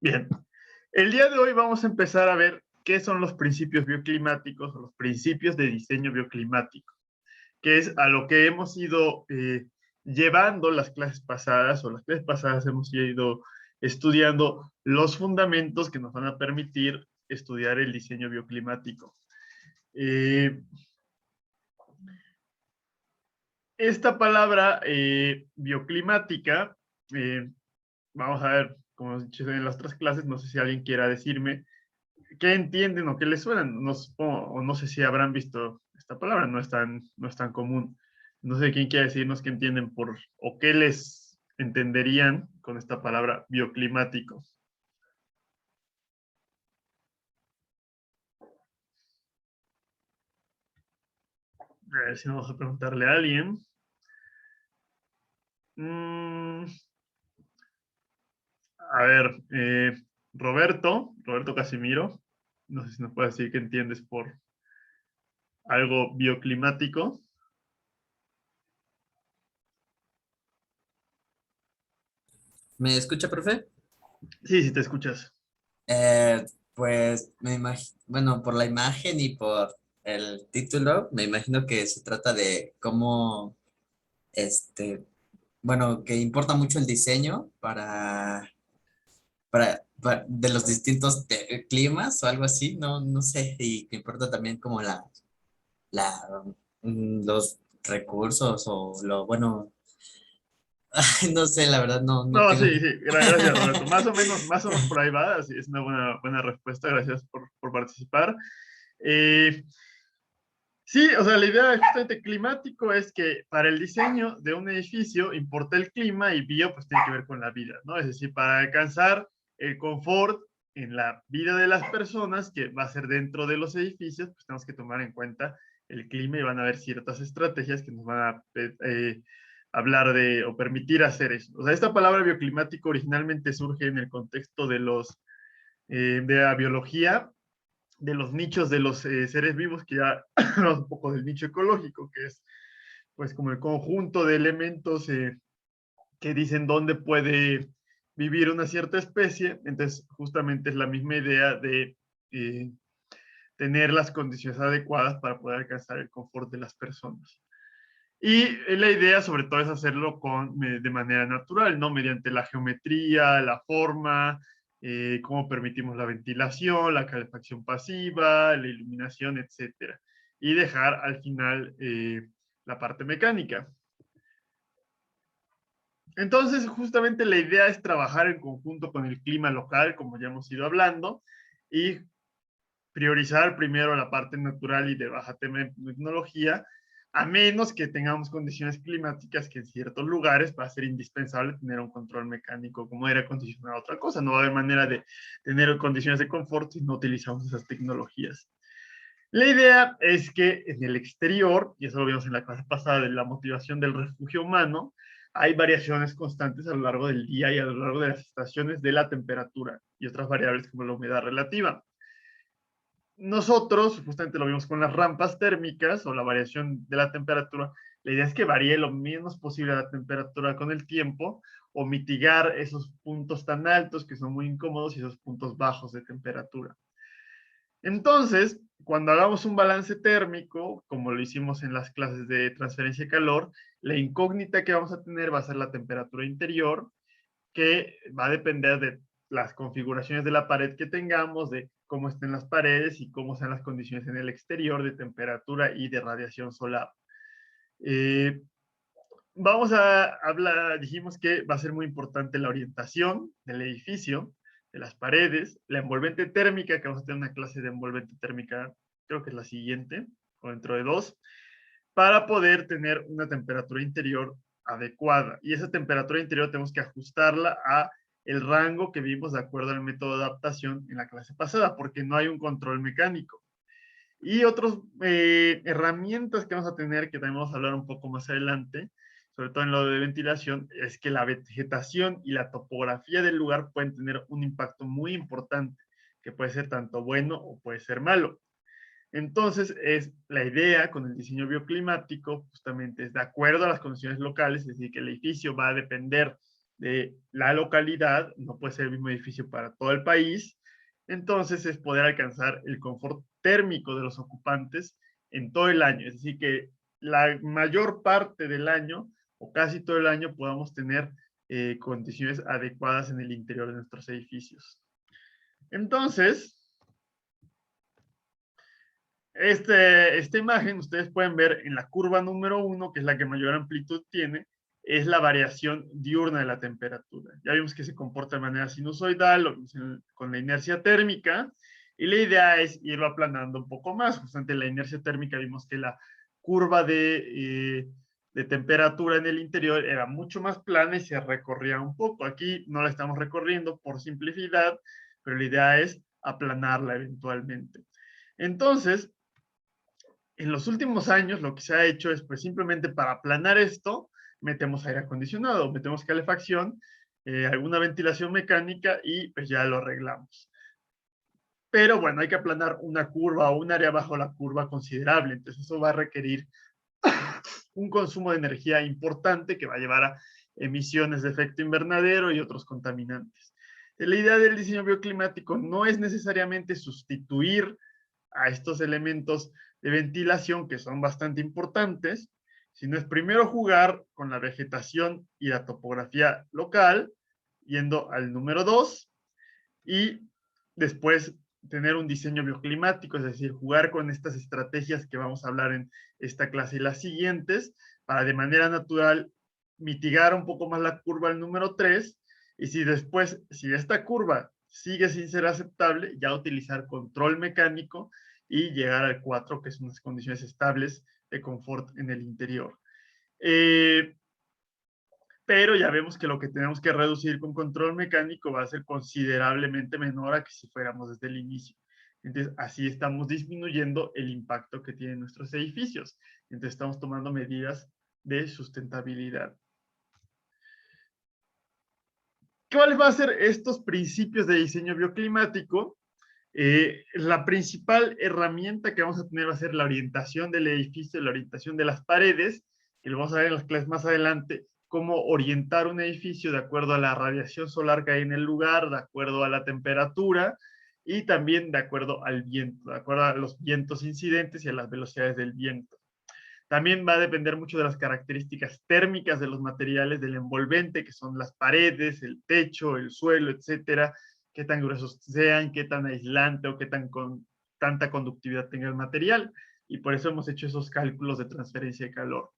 Bien, el día de hoy vamos a empezar a ver qué son los principios bioclimáticos o los principios de diseño bioclimático, que es a lo que hemos ido llevando las clases pasadas, o las clases pasadas hemos ido estudiando los fundamentos que nos van a permitir estudiar el diseño bioclimático. Esta palabra bioclimática, vamos a ver, como he dicho en las otras clases, no sé si alguien quiera decirme qué entienden o qué les suenan. No, o no sé si habrán visto esta palabra, no es tan común. No sé quién quiere decirnos qué entienden por, o qué les entenderían con esta palabra bioclimático. A ver si vamos a preguntarle a alguien. A ver, Roberto Casimiro, no sé si nos puede decir qué entiendes por algo bioclimático. ¿Me escucha, profe? Sí, sí te escuchas. Pues me imagino, bueno, por la imagen y por el título, me imagino que se trata de cómo, bueno, que importa mucho el diseño de los distintos climas o algo así, no sé, y que importa también como la, los recursos o lo, bueno, no sé, la verdad no No, tengo. sí, sí, gracias Roberto. Más o menos por ahí va, así es una buena respuesta, gracias por participar. Eh, sí, o sea, la idea justamente climático es que para el diseño de un edificio importa el clima y bio pues tiene que ver con la vida, ¿no? Es decir, para alcanzar el confort en la vida de las personas, que va a ser dentro de los edificios, pues tenemos que tomar en cuenta el clima y van a haber ciertas estrategias que nos van a hablar de o permitir hacer eso. O sea, esta palabra bioclimático originalmente surge en el contexto de de la biología, de los nichos de los seres vivos, que ya hablamos un poco del nicho ecológico, que es pues como el conjunto de elementos que dicen dónde puede vivir una cierta especie. Entonces justamente es la misma idea de tener las condiciones adecuadas para poder alcanzar el confort de las personas. Y la idea sobre todo es hacerlo de manera natural, ¿no? Mediante la geometría, la forma, cómo permitimos la ventilación, la calefacción pasiva, la iluminación, etcétera. Y dejar al final la parte mecánica. Entonces, justamente la idea es trabajar en conjunto con el clima local, como ya hemos ido hablando, y priorizar primero la parte natural y de baja tecnología, a menos que tengamos condiciones climáticas que en ciertos lugares va a ser indispensable tener un control mecánico como aire acondicionado, otra cosa. No va a haber manera de tener condiciones de confort si no utilizamos esas tecnologías. La idea es que en el exterior, y eso lo vimos en la clase pasada de la motivación del refugio humano, hay variaciones constantes a lo largo del día y a lo largo de las estaciones de la temperatura y otras variables como la humedad relativa. Nosotros, justamente lo vimos con las rampas térmicas o la variación de la temperatura, la idea es que varíe lo menos posible la temperatura con el tiempo o mitigar esos puntos tan altos que son muy incómodos y esos puntos bajos de temperatura. Entonces, cuando hagamos un balance térmico, como lo hicimos en las clases de transferencia de calor, la incógnita que vamos a tener va a ser la temperatura interior, que va a depender de las configuraciones de la pared que tengamos, de cómo estén las paredes y cómo sean las condiciones en el exterior de temperatura y de radiación solar. Eh, Vamos a hablar, dijimos que va a ser muy importante la orientación del edificio, de las paredes, la envolvente térmica, que vamos a tener una clase de envolvente térmica, creo que es la siguiente, o dentro de dos, para poder tener una temperatura interior adecuada. Y esa temperatura interior tenemos que ajustarla a el rango que vimos de acuerdo al método de adaptación en la clase pasada, porque no hay un control mecánico. Y otras herramientas que vamos a tener, que también vamos a hablar un poco más adelante, sobre todo en lo de ventilación, es que la vegetación y la topografía del lugar pueden tener un impacto muy importante, que puede ser tanto bueno o puede ser malo. Entonces, es la idea con el diseño bioclimático, justamente es de acuerdo a las condiciones locales, es decir, que el edificio va a depender de la localidad, no puede ser el mismo edificio para todo el país. Entonces es poder alcanzar el confort térmico de los ocupantes en todo el año, es decir, que la mayor parte del año o casi todo el año podamos tener condiciones adecuadas en el interior de nuestros edificios. Entonces, esta imagen ustedes pueden ver en la curva número 1, que es la que mayor amplitud tiene, es la variación diurna de la temperatura. Ya vimos que se comporta de manera sinusoidal con la inercia térmica, y la idea es irlo aplanando un poco más. Justamente la inercia térmica vimos que la curva de temperatura en el interior era mucho más plana y se recorría un poco. Aquí no la estamos recorriendo por simplicidad, pero la idea es aplanarla eventualmente. Entonces, en los últimos años lo que se ha hecho es, pues simplemente para aplanar esto, metemos aire acondicionado, metemos calefacción, alguna ventilación mecánica y pues ya lo arreglamos. Pero bueno, hay que aplanar una curva o un área bajo la curva considerable, entonces eso va a requerir un consumo de energía importante que va a llevar a emisiones de efecto invernadero y otros contaminantes. La idea del diseño bioclimático no es necesariamente sustituir a estos elementos de ventilación que son bastante importantes, sino es primero jugar con la vegetación y la topografía local, yendo al número 2, y después tener un diseño bioclimático, es decir, jugar con estas estrategias que vamos a hablar en esta clase y las siguientes, para de manera natural mitigar un poco más la curva al número 3, y si después, si esta curva sigue sin ser aceptable, ya utilizar control mecánico y llegar al 4, que son unas condiciones estables de confort en el interior. Pero ya vemos que lo que tenemos que reducir con control mecánico va a ser considerablemente menor a que si fuéramos desde el inicio. Entonces, así estamos disminuyendo el impacto que tienen nuestros edificios. Entonces, estamos tomando medidas de sustentabilidad. ¿Cuáles van a ser estos principios de diseño bioclimático? La principal herramienta que vamos a tener va a ser la orientación del edificio, la orientación de las paredes, y lo vamos a ver en las clases más adelante, cómo orientar un edificio de acuerdo a la radiación solar que hay en el lugar, de acuerdo a la temperatura y también de acuerdo al viento, de acuerdo a los vientos incidentes y a las velocidades del viento. También va a depender mucho de las características térmicas de los materiales del envolvente, que son las paredes, el techo, el suelo, etcétera, qué tan gruesos sean, qué tan aislante o qué tanta conductividad tenga el material. Y por eso hemos hecho esos cálculos de transferencia de calor.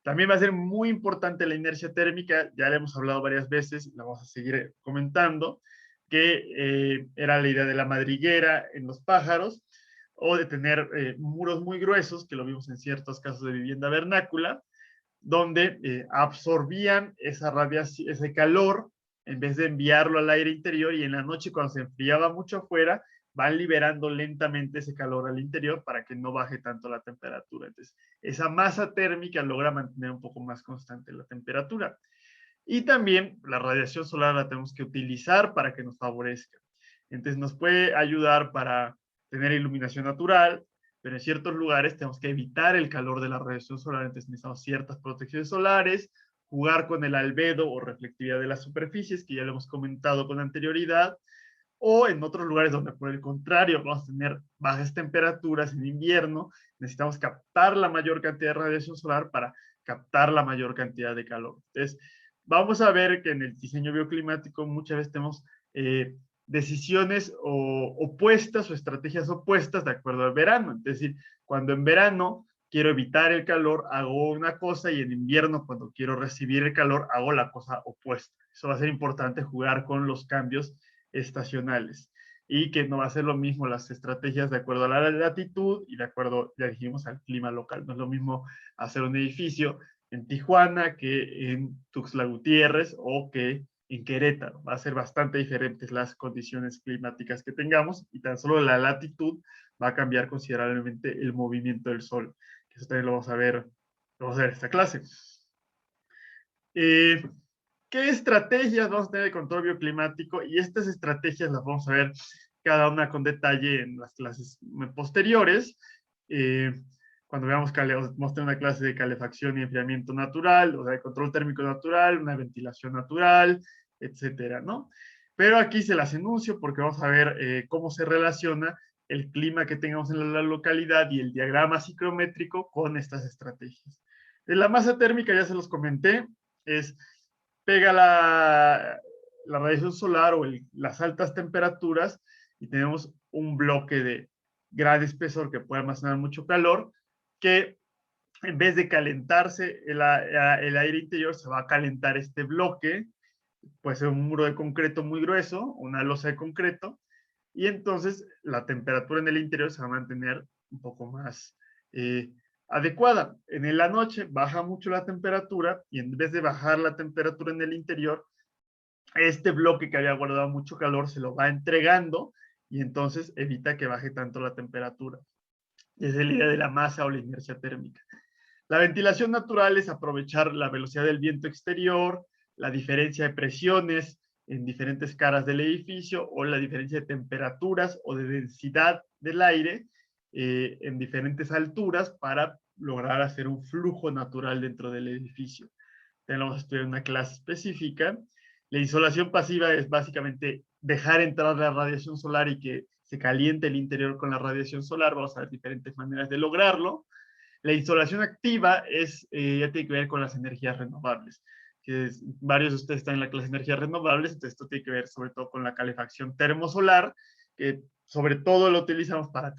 También va a ser muy importante la inercia térmica, ya le hemos hablado varias veces, la vamos a seguir comentando, que era la idea de la madriguera en los pájaros, o de tener muros muy gruesos, que lo vimos en ciertos casos de vivienda vernácula, donde absorbían esa radiación, ese calor, en vez de enviarlo al aire interior, y en la noche cuando se enfriaba mucho afuera, van liberando lentamente ese calor al interior para que no baje tanto la temperatura. Entonces, esa masa térmica logra mantener un poco más constante la temperatura. Y también la radiación solar la tenemos que utilizar para que nos favorezca. Entonces, nos puede ayudar para tener iluminación natural, pero en ciertos lugares tenemos que evitar el calor de la radiación solar, entonces necesitamos ciertas protecciones solares, jugar con el albedo o reflectividad de las superficies, que ya lo hemos comentado con anterioridad, o en otros lugares donde por el contrario vamos a tener bajas temperaturas en invierno, necesitamos captar la mayor cantidad de radiación solar para captar la mayor cantidad de calor. Entonces, vamos a ver que en el diseño bioclimático muchas veces tenemos decisiones opuestas o estrategias opuestas de acuerdo al verano. Es decir, cuando en verano quiero evitar el calor, hago una cosa, y en invierno, cuando quiero recibir el calor, hago la cosa opuesta. Eso va a ser importante, jugar con los cambios estacionales, y que no va a ser lo mismo las estrategias de acuerdo a la latitud y de acuerdo, ya dijimos, al clima local. No es lo mismo hacer un edificio en Tijuana que en Tuxtla Gutiérrez o que en Querétaro. Va a ser bastante diferentes las condiciones climáticas que tengamos, y tan solo la latitud va a cambiar considerablemente el movimiento del sol, que eso también lo vamos a ver en esta clase. ¿Qué estrategias vamos a tener de control bioclimático? Y estas estrategias las vamos a ver cada una con detalle en las clases posteriores. cuando veamos, vamos a tener una clase de calefacción y enfriamiento natural, o sea, de control térmico natural, una ventilación natural, etcétera, ¿no? Pero aquí se las enuncio porque vamos a ver cómo se relaciona el clima que tengamos en la localidad y el diagrama ciclométrico con estas estrategias. En la masa térmica, ya se los comenté, es pega la radiación solar o las altas temperaturas y tenemos un bloque de gran espesor que puede almacenar mucho calor, que en vez de calentarse el aire interior, se va a calentar este bloque, puede ser un muro de concreto muy grueso, una losa de concreto, y entonces la temperatura en el interior se va a mantener un poco más adecuada. En la noche baja mucho la temperatura y en vez de bajar la temperatura en el interior, este bloque que había guardado mucho calor se lo va entregando y entonces evita que baje tanto la temperatura. Esa es la idea de la masa o la inercia térmica. La ventilación natural es aprovechar la velocidad del viento exterior, la diferencia de presiones en diferentes caras del edificio o la diferencia de temperaturas o de densidad del aire en diferentes alturas para lograr hacer un flujo natural dentro del edificio. Tenemos que estudiar una clase específica. La insolación pasiva es básicamente dejar entrar la radiación solar y que se caliente el interior con la radiación solar. Vamos a ver diferentes maneras de lograrlo. La insolación activa ya tiene que ver con las energías renovables. Varios de ustedes están en la clase de energías renovables, entonces esto tiene que ver sobre todo con la calefacción termosolar, que sobre todo lo utilizamos para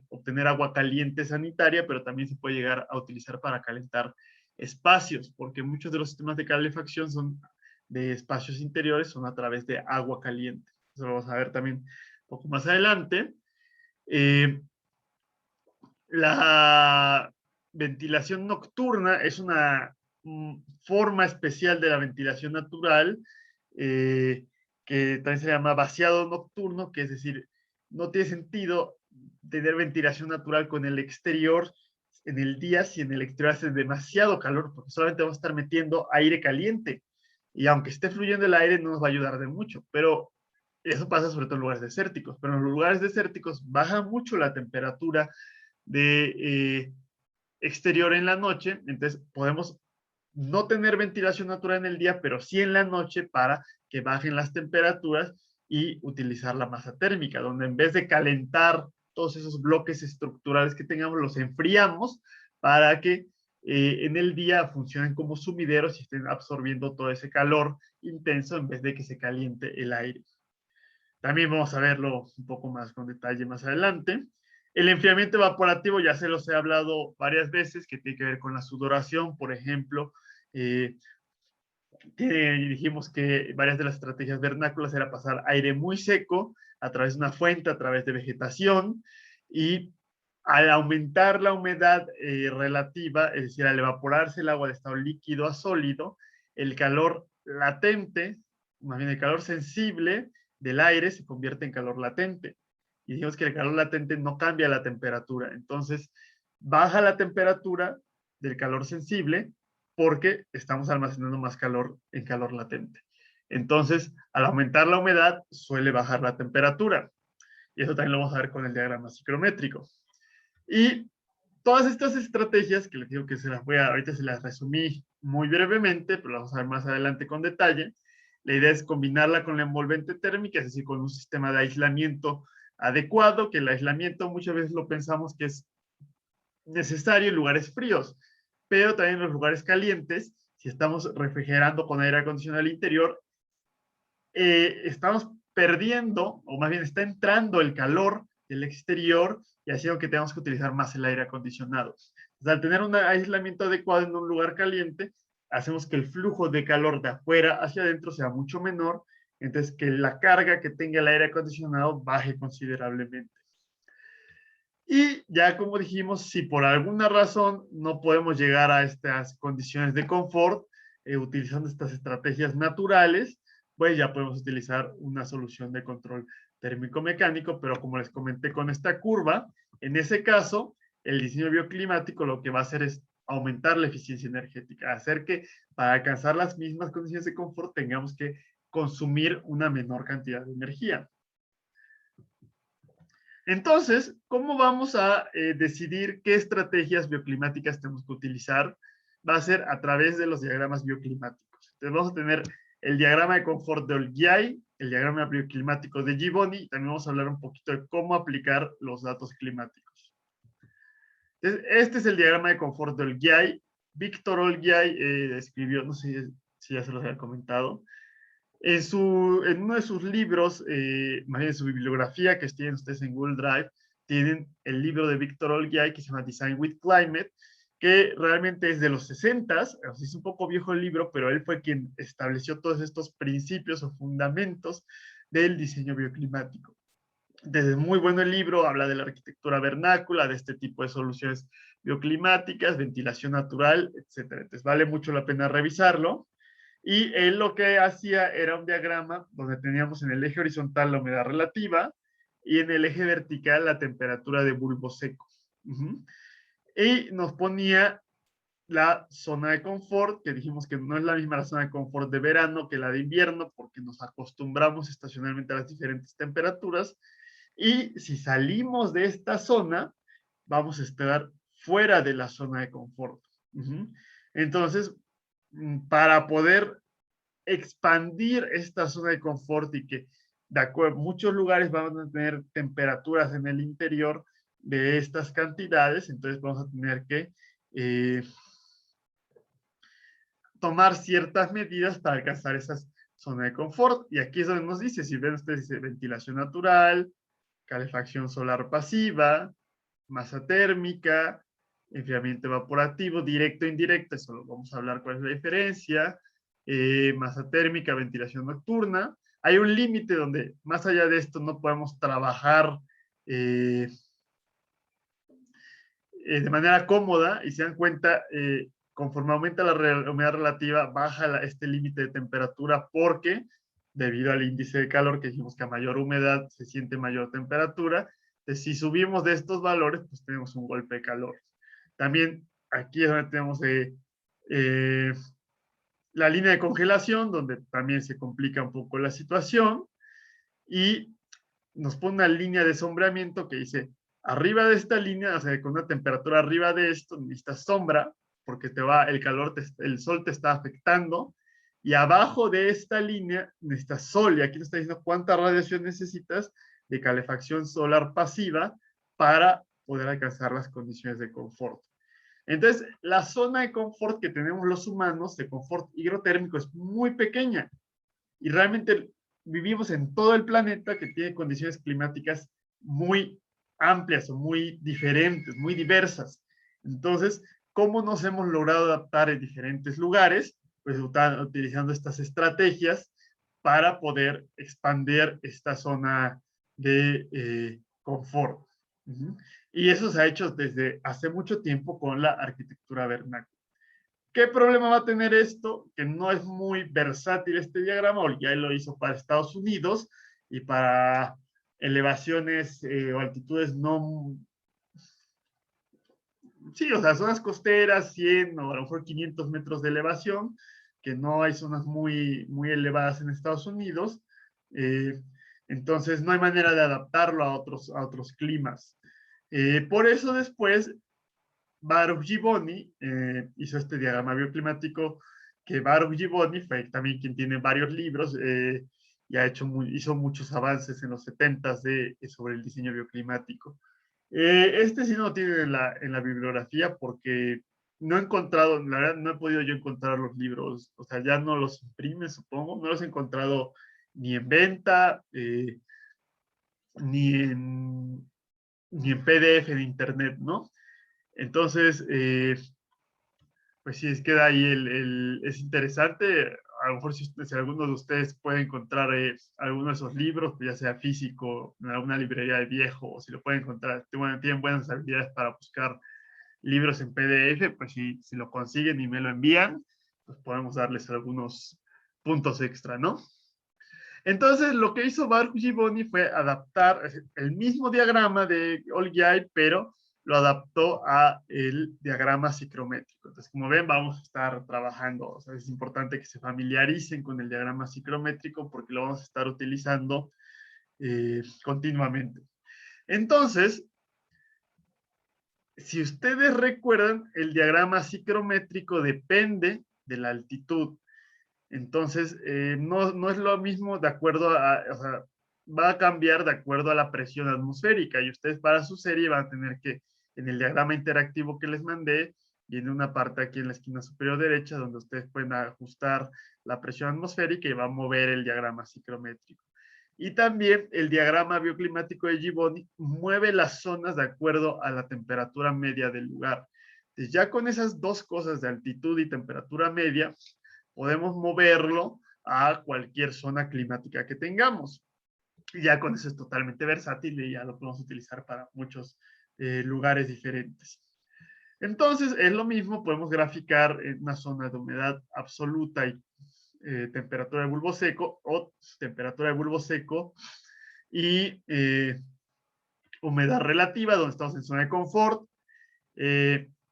obtener agua caliente sanitaria, pero también se puede llegar a utilizar para calentar espacios, porque muchos de los sistemas de calefacción son de espacios interiores, son a través de agua caliente. Eso lo vamos a ver también un poco más adelante. La ventilación nocturna es una forma especial de la ventilación natural, que también se llama vaciado nocturno, que es decir, no tiene sentido tener ventilación natural con el exterior en el día si en el exterior hace demasiado calor, porque solamente vamos a estar metiendo aire caliente. Y aunque esté fluyendo el aire, no nos va a ayudar de mucho, pero eso pasa sobre todo en lugares desérticos. Pero en los lugares desérticos baja mucho la temperatura de exterior en la noche, entonces podemos no tener ventilación natural en el día, pero sí en la noche para que bajen las temperaturas y utilizar la masa térmica, donde en vez de calentar todos esos bloques estructurales que tengamos, los enfriamos para que en el día funcionen como sumideros y estén absorbiendo todo ese calor intenso en vez de que se caliente el aire. También vamos a verlo un poco más con detalle más adelante. El enfriamiento evaporativo ya se los he hablado varias veces, que tiene que ver con la sudoración, por ejemplo. Dijimos que varias de las estrategias vernáculas era pasar aire muy seco a través de una fuente, a través de vegetación, y al aumentar la humedad relativa, es decir, al evaporarse el agua de estado líquido a sólido, el calor latente, más bien el calor sensible del aire se convierte en calor latente. Y dijimos que el calor latente no cambia la temperatura. Entonces, baja la temperatura del calor sensible porque estamos almacenando más calor en calor latente. Entonces, al aumentar la humedad, suele bajar la temperatura. Y eso también lo vamos a ver con el diagrama ciclométrico. Y todas estas estrategias, que les digo que ahorita se las resumí muy brevemente, pero las vamos a ver más adelante con detalle. La idea es combinarla con la envolvente térmica, es decir, con un sistema de aislamiento adecuado, que el aislamiento muchas veces lo pensamos que es necesario en lugares fríos, pero también en los lugares calientes, si estamos refrigerando con aire acondicionado al interior, estamos perdiendo, o más bien está entrando el calor del exterior y haciendo que tengamos que utilizar más el aire acondicionado. Entonces, al tener un aislamiento adecuado en un lugar caliente, hacemos que el flujo de calor de afuera hacia adentro sea mucho menor, entonces que la carga que tenga el aire acondicionado baje considerablemente. Y ya como dijimos, si por alguna razón no podemos llegar a estas condiciones de confort, utilizando estas estrategias naturales, pues ya podemos utilizar una solución de control térmico mecánico, pero como les comenté con esta curva, en ese caso, el diseño bioclimático lo que va a hacer es aumentar la eficiencia energética, hacer que para alcanzar las mismas condiciones de confort tengamos que consumir una menor cantidad de energía. Entonces, ¿cómo vamos a decidir qué estrategias bioclimáticas tenemos que utilizar? Va a ser a través de los diagramas bioclimáticos. Entonces, vamos a tener el diagrama de confort de Olgiay, el diagrama bioclimático de Gibboni, y también vamos a hablar un poquito de cómo aplicar los datos climáticos. Entonces, este es el diagrama de confort de Olgiay. Víctor Olgiay escribió, no sé si ya se los había comentado, en uno de sus libros, más bien en su bibliografía que tienen ustedes en Google Drive, tienen el libro de Víctor Olgiay que se llama Design with Climate, que realmente es de los 60s, o sea, es un poco viejo el libro, pero él fue quien estableció todos estos principios o fundamentos del diseño bioclimático. Desde muy bueno el libro, habla de la arquitectura vernácula, de este tipo de soluciones bioclimáticas, ventilación natural, etcétera. Entonces vale mucho la pena revisarlo. Y él lo que hacía era un diagrama donde teníamos en el eje horizontal la humedad relativa y en el eje vertical la temperatura de bulbo seco. Y nos ponía la zona de confort, que dijimos que no es la misma la zona de confort de verano que la de invierno, porque nos acostumbramos estacionalmente a las diferentes temperaturas. Y si salimos de esta zona, vamos a estar fuera de la zona de confort. Entonces, para poder expandir esta zona de confort y que de acuerdo, muchos lugares van a tener temperaturas en el interior de estas cantidades, entonces vamos a tener que tomar ciertas medidas para alcanzar esa zona de confort. Y aquí es donde nos dice, si ven ustedes, dice ventilación natural, calefacción solar pasiva, masa térmica, enfriamiento evaporativo, directo e indirecto, eso lo vamos a hablar cuál es la diferencia, masa térmica, ventilación nocturna. Hay un límite donde más allá de esto no podemos trabajar de manera cómoda y se dan cuenta, conforme aumenta la humedad relativa, baja este límite de temperatura porque debido al índice de calor que dijimos que a mayor humedad se siente mayor temperatura. Entonces, si subimos de estos valores, pues tenemos un golpe de calor. También aquí es donde tenemos la línea de congelación, donde también se complica un poco la situación, y nos pone una línea de sombreamiento que dice, arriba de esta línea, o sea, con una temperatura arriba de esto, necesitas sombra, porque el calor, el sol te está afectando, y abajo de esta línea necesitas sol, y aquí te está diciendo cuánta radiación necesitas de calefacción solar pasiva para poder alcanzar las condiciones de confort. Entonces, la zona de confort que tenemos los humanos, de confort hidrotérmico, es muy pequeña, y realmente vivimos en todo el planeta que tiene condiciones climáticas muy amplias o muy diferentes, muy diversas. Entonces, ¿cómo nos hemos logrado adaptar en diferentes lugares? Pues utilizando estas estrategias para poder expandir esta zona de confort. Y eso se ha hecho desde hace mucho tiempo con la arquitectura vernácula. ¿Qué problema va a tener esto? Que no es muy versátil este diagrama, o ya lo hizo para Estados Unidos y para elevaciones o altitudes no... Sí, o sea, zonas costeras, 100 o a lo mejor 500 metros de elevación, que no hay zonas muy elevadas en Estados Unidos. Eh, entonces, no hay manera de adaptarlo a otros climas. Por eso después Baruch Gibboni hizo este diagrama bioclimático, que Baruch Gibboni fue también quien tiene varios libros y hizo muchos avances en los 70s sobre el diseño bioclimático. Este sí no lo tiene en la bibliografía porque no he encontrado, la verdad no he podido yo encontrar los libros, o sea, ya no los imprime, supongo, no los he encontrado ni en venta, ni ni en PDF en internet, ¿no? Entonces, pues sí, queda ahí es interesante. A lo mejor si alguno de ustedes puede encontrar alguno de esos libros, pues ya sea físico, en alguna librería de viejo, o si lo pueden encontrar, tienen buenas habilidades para buscar libros en PDF, pues si lo consiguen y me lo envían, pues podemos darles algunos puntos extra, ¿no? Entonces, lo que hizo Baruch Gibboni fue adaptar el mismo diagrama de Olgiay, pero lo adaptó a el diagrama ciclométrico. Entonces, como ven, vamos a estar trabajando, o sea, es importante que se familiaricen con el diagrama ciclométrico porque lo vamos a estar utilizando continuamente. Entonces, si ustedes recuerdan, el diagrama ciclométrico depende de la altitud. Entonces, no es lo mismo de acuerdo a, o sea, va a cambiar de acuerdo a la presión atmosférica y ustedes para su serie van a tener que, en el diagrama interactivo que les mandé, viene una parte aquí en la esquina superior derecha donde ustedes pueden ajustar la presión atmosférica y va a mover el diagrama ciclométrico. Y también el diagrama bioclimático de Gibboni mueve las zonas de acuerdo a la temperatura media del lugar. Entonces, ya con esas dos cosas de altitud y temperatura media, podemos moverlo a cualquier zona climática que tengamos. Y ya con eso es totalmente versátil y ya lo podemos utilizar para muchos lugares diferentes. Entonces, es lo mismo, podemos graficar en una zona de humedad absoluta y temperatura de bulbo seco o temperatura de bulbo seco y humedad relativa, donde estamos en zona de confort,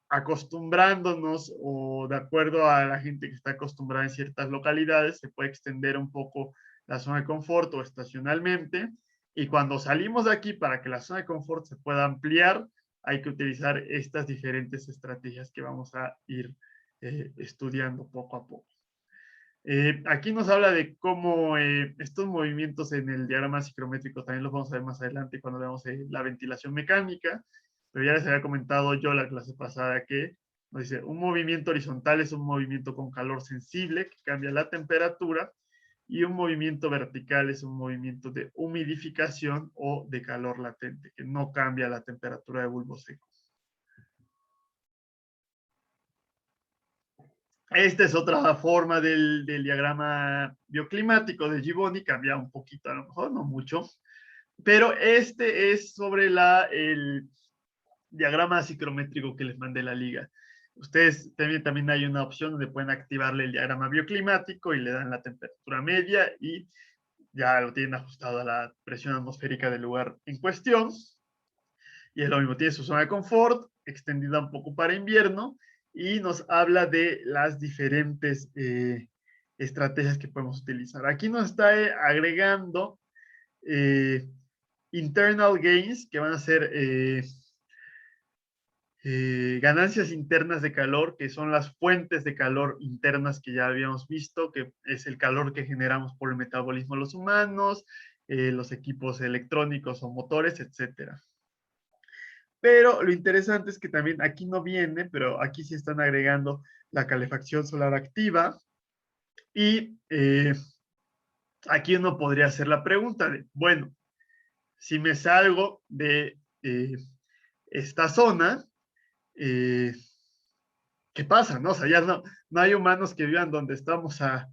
acostumbrándonos o de acuerdo a la gente que está acostumbrada en ciertas localidades, se puede extender un poco la zona de confort o estacionalmente. Y cuando salimos de aquí, para que la zona de confort se pueda ampliar, hay que utilizar estas diferentes estrategias que vamos a ir estudiando poco a poco. Aquí nos habla de cómo estos movimientos en el diagrama ciclométrico también los vamos a ver más adelante cuando veamos la ventilación mecánica, pero ya les había comentado yo la clase pasada que nos dice un movimiento horizontal es un movimiento con calor sensible que cambia la temperatura y un movimiento vertical es un movimiento de humidificación o de calor latente que no cambia la temperatura de bulbo seco. Esta es otra forma del diagrama bioclimático de Gibboni, cambia un poquito, a lo mejor, no mucho, pero este es sobre el diagrama ciclométrico que les mandé la liga. Ustedes también hay una opción donde pueden activarle el diagrama bioclimático y le dan la temperatura media y ya lo tienen ajustado a la presión atmosférica del lugar en cuestión. Y es lo mismo, tiene su zona de confort, extendida un poco para invierno, y nos habla de las diferentes estrategias que podemos utilizar. Aquí nos está agregando internal gains, que van a ser ganancias internas de calor, que son las fuentes de calor internas que ya habíamos visto, que es el calor que generamos por el metabolismo de los humanos, los equipos electrónicos o motores, etcétera. Pero lo interesante es que también aquí no viene, pero aquí sí están agregando la calefacción solar activa. Y aquí uno podría hacer la pregunta de, bueno, si me salgo de esta zona, ¿qué pasa? ¿No? O sea, ya no hay humanos que vivan donde estamos a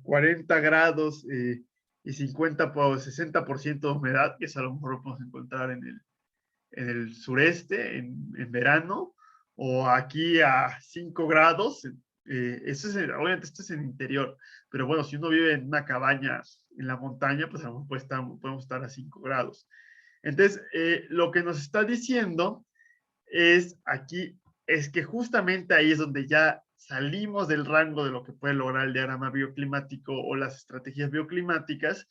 40 grados y 50 o 60% de humedad, que eso a lo mejor lo podemos encontrar en el sureste en verano, o aquí a 5 grados. Eso es, obviamente esto es en el interior, pero bueno, si uno vive en una cabaña en la montaña, pues a lo mejor podemos estar a 5 grados. Entonces, lo que nos está diciendo es aquí, es que justamente ahí es donde ya salimos del rango de lo que puede lograr el diagrama bioclimático o las estrategias bioclimáticas,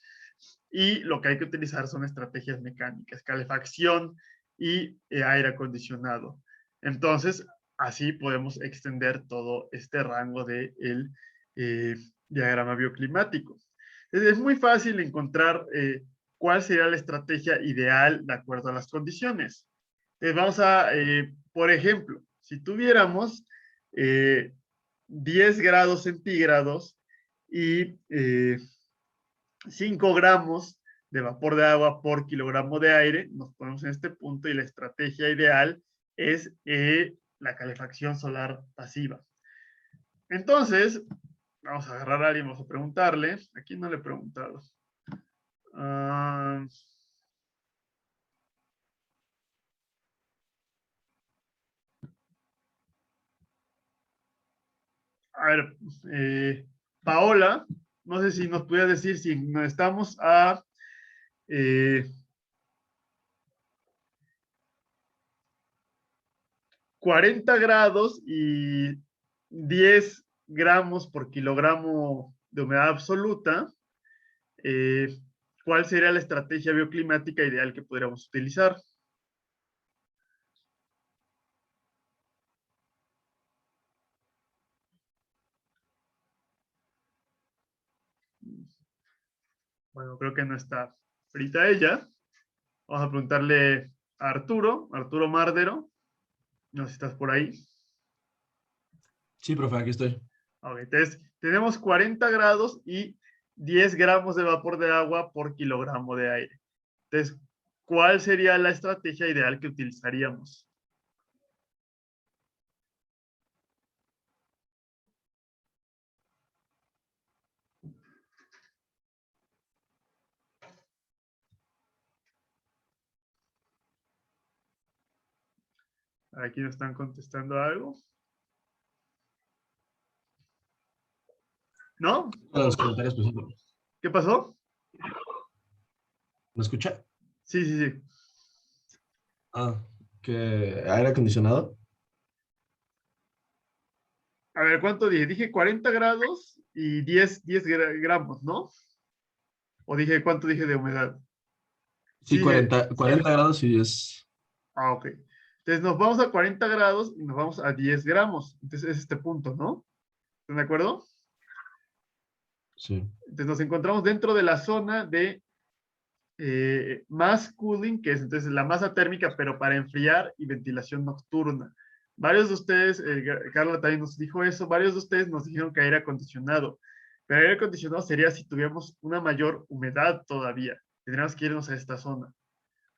y lo que hay que utilizar son estrategias mecánicas, calefacción y aire acondicionado. Entonces, así podemos extender todo este rango del diagrama bioclimático. Es muy fácil encontrar cuál sería la estrategia ideal de acuerdo a las condiciones. Vamos a, por ejemplo, si tuviéramos 10 grados centígrados y 5 gramos de vapor de agua por kilogramo de aire, nos ponemos en este punto y la estrategia ideal es la calefacción solar pasiva. Entonces, vamos a agarrar a alguien, vamos a preguntarle. Aquí no le he preguntado. A ver, Paola, no sé si nos pudieras decir si estamos a 40 grados y 10 gramos por kilogramo de humedad absoluta. ¿cuál sería la estrategia bioclimática ideal que podríamos utilizar? Bueno, creo que no está ahorita ella. Vamos a preguntarle a Arturo Mardero. No sé si estás por ahí. Sí, profe, aquí estoy. Ok, entonces, tenemos 40 grados y 10 gramos de vapor de agua por kilogramo de aire. Entonces, ¿cuál sería la estrategia ideal que utilizaríamos? Aquí nos están contestando algo. ¿No? Todos los comentarios, pues, ¿Qué pasó? ¿me escucha? Sí, sí, sí. Ah, que aire acondicionado. A ver, ¿cuánto dije? Dije 40 grados y 10 gramos, ¿no? ¿O dije cuánto dije de humedad? Sí, Sí, 40 grados y es. ah, ok. Entonces nos vamos a 40 grados y nos vamos a 10 gramos. Entonces es este punto, ¿no? ¿Están de acuerdo? Sí. Entonces nos encontramos dentro de la zona de más cooling, que es entonces la masa térmica, pero para enfriar y ventilación nocturna. Varios de ustedes, Carla también nos dijo eso, varios de ustedes nos dijeron que aire acondicionado, pero aire acondicionado sería si tuviéramos una mayor humedad todavía. Tendríamos que irnos a esta zona.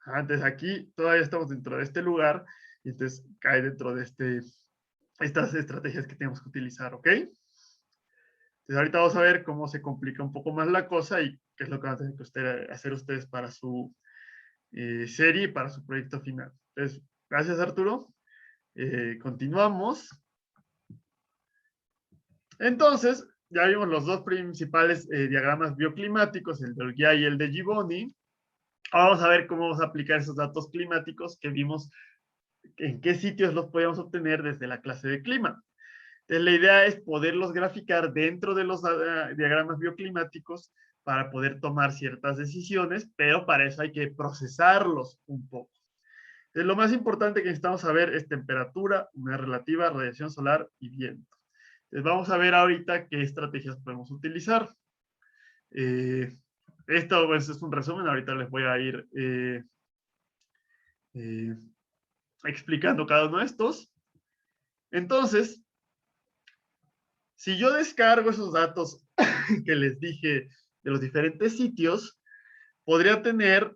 Entonces aquí todavía estamos dentro de este lugar y entonces cae dentro de estas estrategias que tenemos que utilizar, ¿ok? Entonces ahorita vamos a ver cómo se complica un poco más la cosa y qué es lo que van a tener que hacer ustedes para su serie y para su proyecto final. Entonces, gracias Arturo. Continuamos. Entonces, ya vimos los dos principales diagramas bioclimáticos, el de Olguía y el de Givoni. Vamos a ver cómo vamos a aplicar esos datos climáticos que vimos, en qué sitios los podemos obtener desde la clase de clima. Entonces, la idea es poderlos graficar dentro de los diagramas bioclimáticos para poder tomar ciertas decisiones, pero para eso hay que procesarlos un poco. Entonces, lo más importante que necesitamos saber es temperatura, humedad relativa, radiación solar y viento. Entonces, vamos a ver ahorita qué estrategias podemos utilizar. Esto pues, es un resumen, ahorita les voy a ir explicando cada uno de estos. Entonces, si yo descargo esos datos que les dije de los diferentes sitios, podría tener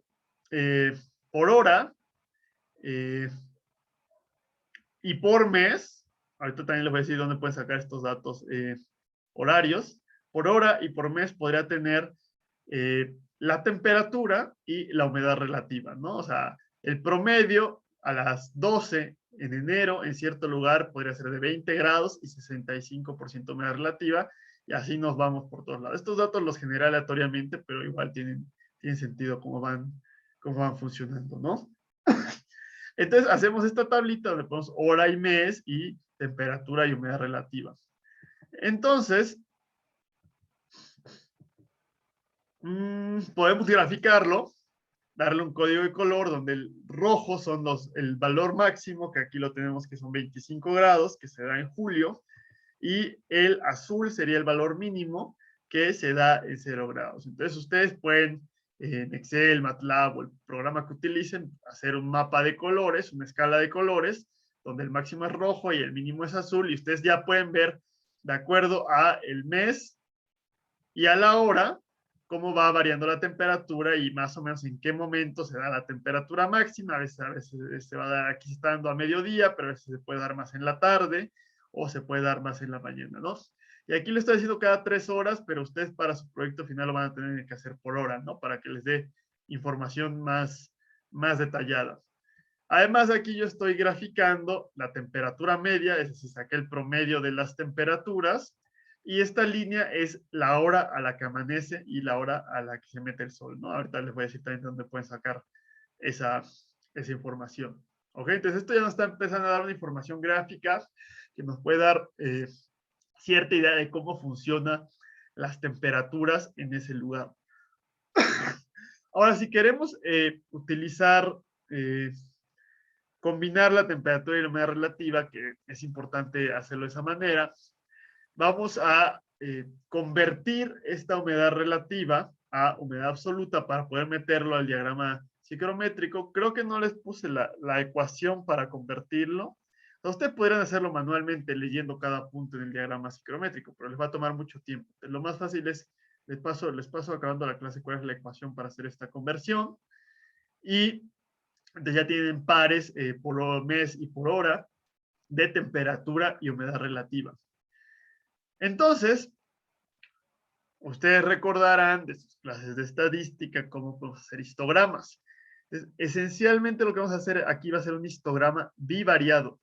por hora y por mes, ahorita también les voy a decir dónde pueden sacar estos datos horarios, por hora y por mes podría tener la temperatura y la humedad relativa, ¿no? O sea, el promedio a las 12 en enero en cierto lugar podría ser de 20 grados y 65% humedad relativa, y así nos vamos por todos lados. Estos datos los generé aleatoriamente, pero igual tienen sentido cómo van funcionando, ¿no? Entonces hacemos esta tablita donde ponemos hora y mes y temperatura y humedad relativa. Entonces, podemos graficarlo, darle un código de color donde el rojo son el valor máximo, que aquí lo tenemos que son 25 grados, que se da en julio, y el azul sería el valor mínimo, que se da en 0 grados. Entonces ustedes pueden en Excel, MATLAB o el programa que utilicen, hacer un mapa de colores, una escala de colores, donde el máximo es rojo y el mínimo es azul, y ustedes ya pueden ver, de acuerdo a el mes y a la hora, cómo va variando la temperatura y más o menos en qué momento se da la temperatura máxima. A veces se va a dar, aquí se está dando a mediodía, pero a veces se puede dar más en la tarde o se puede dar más en la mañana, ¿no? Y aquí lo estoy diciendo cada 3 horas, pero ustedes para su proyecto final lo van a tener que hacer por hora, ¿no? Para que les dé información más detallada. Además, aquí yo estoy graficando la temperatura media, es decir, saqué el promedio de las temperaturas, y esta línea es la hora a la que amanece y la hora a la que se mete el sol, ¿no? Ahorita les voy a decir también dónde pueden sacar esa información. ¿Ok? Entonces esto ya nos está empezando a dar una información gráfica que nos puede dar cierta idea de cómo funcionan las temperaturas en ese lugar. Ahora, si queremos utilizar, combinar la temperatura y la humedad relativa, que es importante hacerlo de esa manera, vamos a convertir esta humedad relativa a humedad absoluta para poder meterlo al diagrama psicométrico. Creo que no les puse la ecuación para convertirlo. Ustedes podrían hacerlo manualmente leyendo cada punto en el diagrama psicométrico, pero les va a tomar mucho tiempo. Lo más fácil es, les paso acabando la clase cuál es la ecuación para hacer esta conversión. Y ya tienen pares por mes y por hora de temperatura y humedad relativa. Entonces, ustedes recordarán de sus clases de estadística cómo podemos hacer histogramas. Esencialmente lo que vamos a hacer aquí va a ser un histograma bivariado.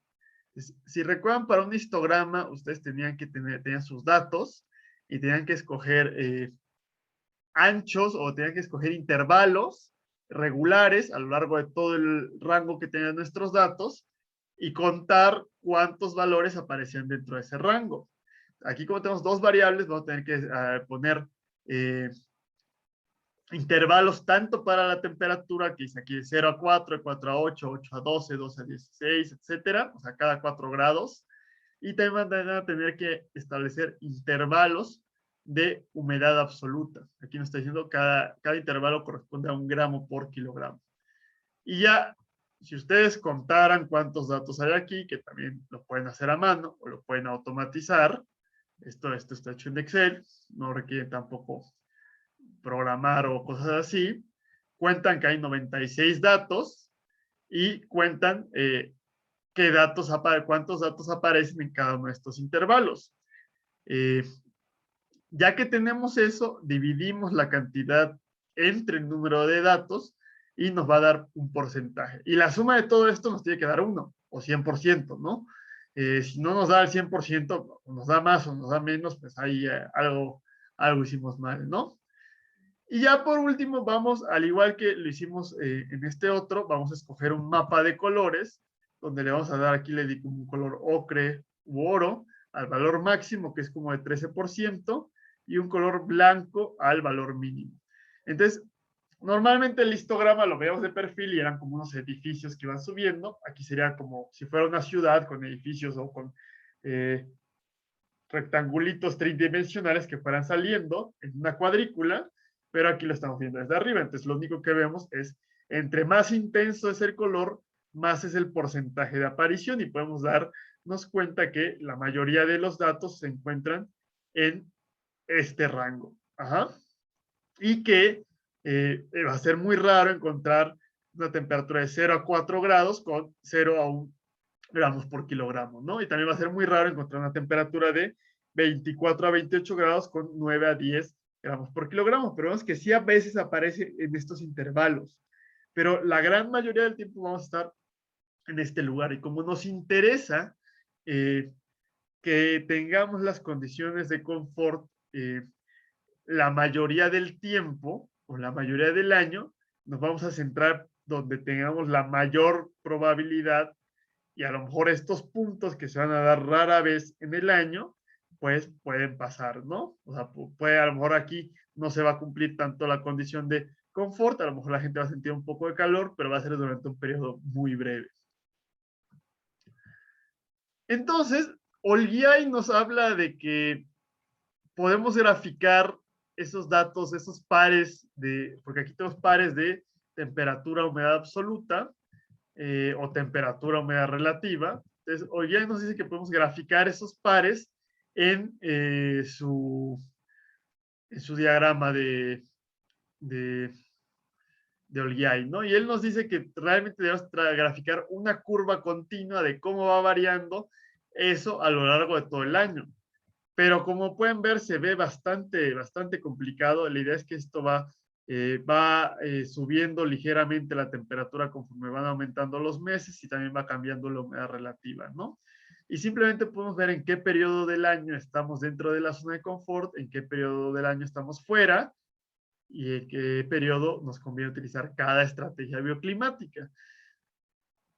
Si recuerdan, para un histograma ustedes tenían sus datos y tenían que escoger anchos o tenían que escoger intervalos regulares a lo largo de todo el rango que tenían nuestros datos y contar cuántos valores aparecían dentro de ese rango. Aquí, como tenemos dos variables, vamos a tener que poner intervalos tanto para la temperatura, que dice aquí de 0 a 4, de 4 a 8, 8 a 12, 12 a 16, etcétera, o sea, cada 4 grados. Y también van a tener que establecer intervalos de humedad absoluta. Aquí nos está diciendo cada intervalo corresponde a 1 gramo por kilogramo. Y ya, si ustedes contaran cuántos datos hay aquí, que también lo pueden hacer a mano o lo pueden automatizar, esto está hecho en Excel, no requiere tampoco programar o cosas así, cuentan que hay 96 datos y cuentan cuántos datos aparecen en cada uno de estos intervalos. Ya que tenemos eso, dividimos la cantidad entre el número de datos y nos va a dar un porcentaje. Y la suma de todo esto nos tiene que dar 1 o 100%, ¿no? Si no nos da el 100%, nos da más o nos da menos, pues ahí algo hicimos mal, ¿no? Y ya por último vamos, al igual que lo hicimos en este otro, vamos a escoger un mapa de colores, donde le vamos a dar, aquí le di como un color ocre u oro, al valor máximo, que es como de 13%, y un color blanco al valor mínimo. Entonces, normalmente el histograma lo veíamos de perfil y eran como unos edificios que iban subiendo. Aquí sería como si fuera una ciudad con edificios o con rectangulitos tridimensionales que fueran saliendo en una cuadrícula, pero aquí lo estamos viendo desde arriba. Entonces, lo único que vemos es, entre más intenso es el color, más es el porcentaje de aparición y podemos darnos cuenta que la mayoría de los datos se encuentran en este rango. Ajá. Y que va a ser muy raro encontrar una temperatura de 0 a 4 grados con 0 a 1 gramos por kilogramo, ¿no? Y también va a ser muy raro encontrar una temperatura de 24 a 28 grados con 9 a 10 gramos por kilogramo, pero vemos que sí a veces aparece en estos intervalos, pero la gran mayoría del tiempo vamos a estar en este lugar. Y como nos interesa que tengamos las condiciones de confort la mayoría del tiempo o la mayoría del año, nos vamos a centrar donde tengamos la mayor probabilidad y a lo mejor estos puntos que se van a dar rara vez en el año, pues pueden pasar, ¿no? O sea, puede a lo mejor aquí no se va a cumplir tanto la condición de confort, a lo mejor la gente va a sentir un poco de calor, pero va a ser durante un periodo muy breve. Entonces, Olgiay nos habla de que podemos graficar esos datos, esos pares porque aquí tenemos pares de temperatura, humedad absoluta, o temperatura, humedad relativa. Entonces, hoy ya nos dice que podemos graficar esos pares en su diagrama de Olgiay, ¿no? Y él nos dice que realmente debemos graficar una curva continua de cómo va variando eso a lo largo de todo el año. Pero como pueden ver, se ve bastante complicado. La idea es que esto va subiendo ligeramente la temperatura conforme van aumentando los meses y también va cambiando la humedad relativa, ¿no? Y simplemente podemos ver en qué periodo del año estamos dentro de la zona de confort, en qué periodo del año estamos fuera y en qué periodo nos conviene utilizar cada estrategia bioclimática.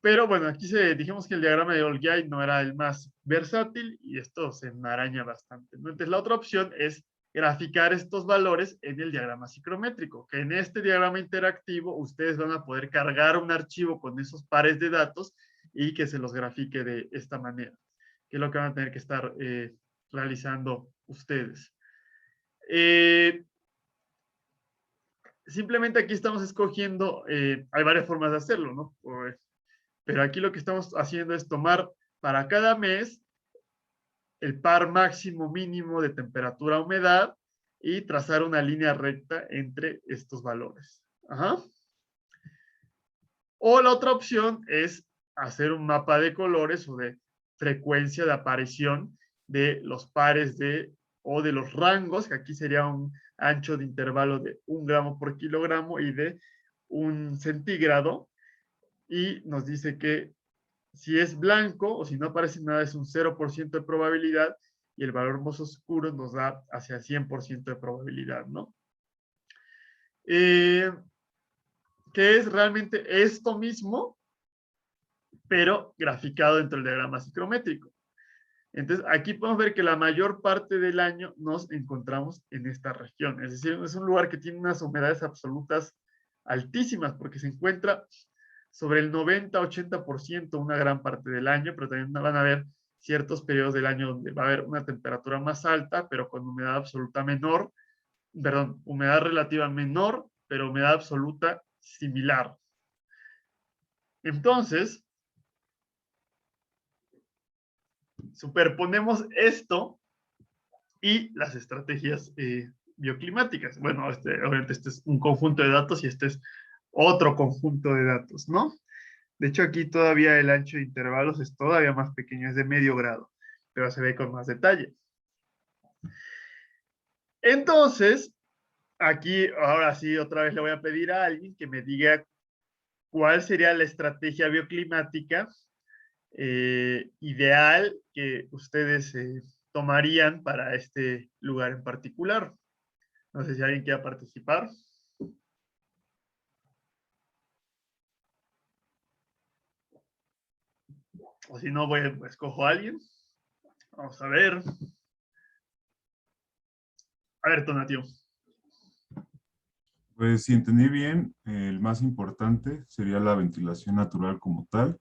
Pero bueno, aquí dijimos que el diagrama de Olgiay no era el más versátil y esto se enmaraña bastante, ¿no? Entonces la otra opción es graficar estos valores en el diagrama ciclométrico, que en este diagrama interactivo ustedes van a poder cargar un archivo con esos pares de datos y que se los grafique de esta manera, que es lo que van a tener que estar realizando ustedes. Simplemente aquí estamos escogiendo, hay varias formas de hacerlo, ¿no? Pero aquí lo que estamos haciendo es tomar para cada mes el par máximo mínimo de temperatura humedad y trazar una línea recta entre estos valores. Ajá. O la otra opción es hacer un mapa de colores o de frecuencia de aparición de los pares o de los rangos, que aquí sería un ancho de intervalo de 1 gramo por kilogramo y de 1 centígrado. Y nos dice que si es blanco o si no aparece nada es un 0% de probabilidad y el valor más oscuro nos da hacia 100% de probabilidad, ¿no? Que es realmente esto mismo, pero graficado dentro del diagrama ciclométrico. Entonces, aquí podemos ver que la mayor parte del año nos encontramos en esta región. Es decir, es un lugar que tiene unas humedades absolutas altísimas porque se encuentra sobre el 90-80% una gran parte del año, pero también van a haber ciertos periodos del año donde va a haber una temperatura más alta, pero con humedad absoluta menor, perdón, humedad relativa menor, pero humedad absoluta similar. Entonces, superponemos esto y las estrategias bioclimáticas. Bueno, obviamente este es un conjunto de datos y este es otro conjunto de datos, ¿no? De hecho, aquí todavía el ancho de intervalos es todavía más pequeño, es de medio grado, pero se ve con más detalle. Entonces, aquí, ahora sí, otra vez le voy a pedir a alguien que me diga cuál sería la estrategia bioclimática ideal que ustedes tomarían para este lugar en particular. No sé si alguien quiera participar. O si no, escojo a alguien. Vamos a ver. A ver, Tonatiuh. Pues si entendí bien, el más importante sería la ventilación natural como tal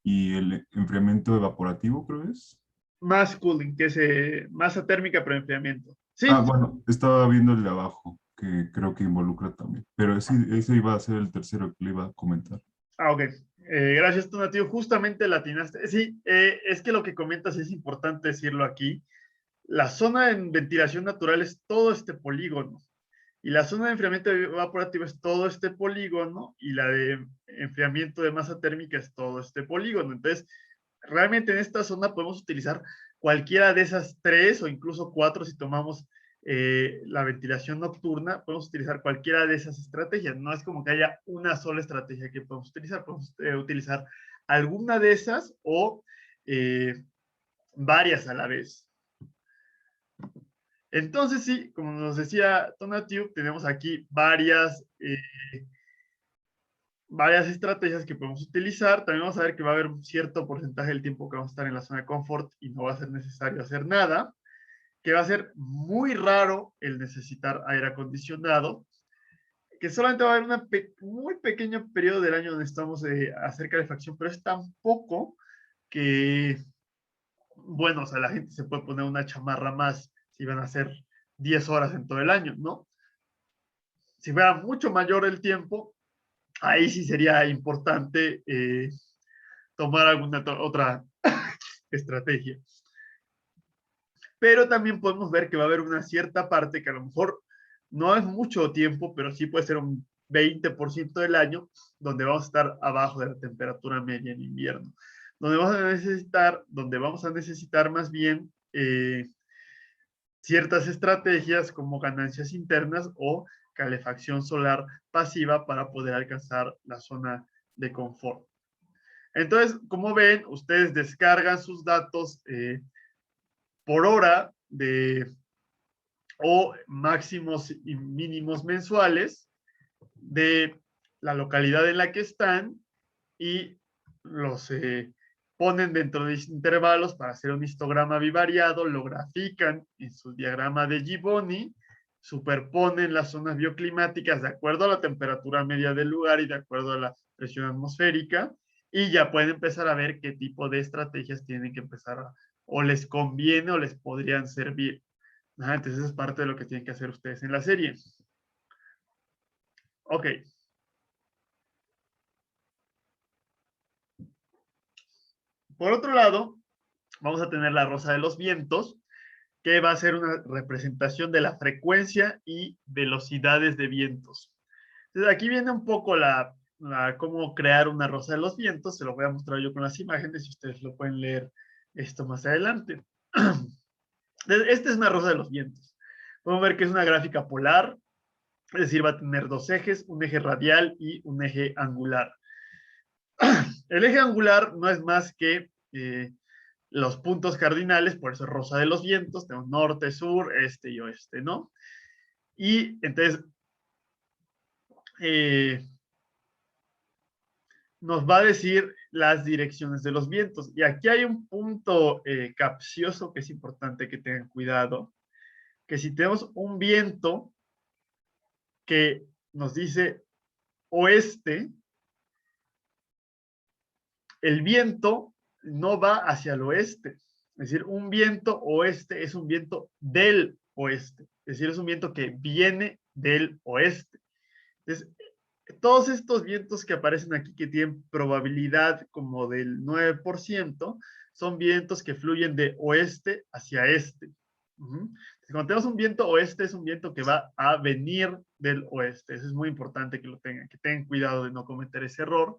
y el enfriamiento evaporativo, creo es. Más cooling, que es masa térmica para enfriamiento. Sí. Ah, bueno, estaba viendo el de abajo, que creo que involucra también. Pero ese iba a ser el tercero que le iba a comentar. Ah, ok. Gracias, Tonatiuh. Justamente latinaste. Sí, es que lo que comentas es importante decirlo aquí. La zona de ventilación natural es todo este polígono. Y la zona de enfriamiento evaporativo es todo este polígono. Y la de enfriamiento de masa térmica es todo este polígono. Entonces, realmente en esta zona podemos utilizar cualquiera de esas 3 o incluso 4 si tomamos la ventilación nocturna, podemos utilizar cualquiera de esas estrategias. No es como que haya una sola estrategia que podemos utilizar alguna de esas o varias a la vez. Entonces, sí, como nos decía Tonatiuh, tenemos aquí varias estrategias que podemos utilizar. También vamos a ver que va a haber un cierto porcentaje del tiempo que vamos a estar en la zona de confort y no va a ser necesario hacer nada, que va a ser muy raro el necesitar aire acondicionado, que solamente va a haber un muy pequeño periodo del año donde estamos a hacer calefacción, pero es tan poco que, bueno, o sea, la gente se puede poner una chamarra más si van a hacer 10 horas en todo el año, ¿no? Si fuera mucho mayor el tiempo, ahí sí sería importante tomar alguna otra estrategia. Pero también podemos ver que va a haber una cierta parte que a lo mejor no es mucho tiempo, pero sí puede ser un 20% del año, donde vamos a estar abajo de la temperatura media en invierno. Donde vamos a necesitar más bien ciertas estrategias como ganancias internas o calefacción solar pasiva para poder alcanzar la zona de confort. Entonces, como ven, ustedes descargan sus datos por hora o máximos y mínimos mensuales de la localidad en la que están y los ponen dentro de intervalos para hacer un histograma bivariado, lo grafican en su diagrama de Gibboni, superponen las zonas bioclimáticas de acuerdo a la temperatura media del lugar y de acuerdo a la presión atmosférica, y ya pueden empezar a ver qué tipo de estrategias tienen que empezar o les conviene o les podrían servir. Entonces, eso es parte de lo que tienen que hacer ustedes en la serie. Ok. Por otro lado, vamos a tener la rosa de los vientos, que va a ser una representación de la frecuencia y velocidades de vientos. Entonces, aquí viene un poco cómo crear una rosa de los vientos. Se lo voy a mostrar yo con las imágenes y ustedes lo pueden leer esto más adelante. Esta es una rosa de los vientos. Podemos ver que es una gráfica polar, es decir, va a tener dos ejes, un eje radial y un eje angular. El eje angular no es más que los puntos cardinales, por eso rosa de los vientos, tenemos norte, sur, este y oeste, ¿no? Y entonces nos va a decir las direcciones de los vientos. Y aquí hay un punto capcioso que es importante que tengan cuidado, que si tenemos un viento que nos dice oeste, el viento no va hacia el oeste. Es decir, un viento oeste es un viento del oeste. Es decir, es un viento que viene del oeste. Entonces, todos estos vientos que aparecen aquí que tienen probabilidad como del 9%, son vientos que fluyen de oeste hacia este. Cuando tenemos un viento oeste, es un viento que va a venir del oeste. Eso es muy importante que lo tengan, que tengan cuidado de no cometer ese error.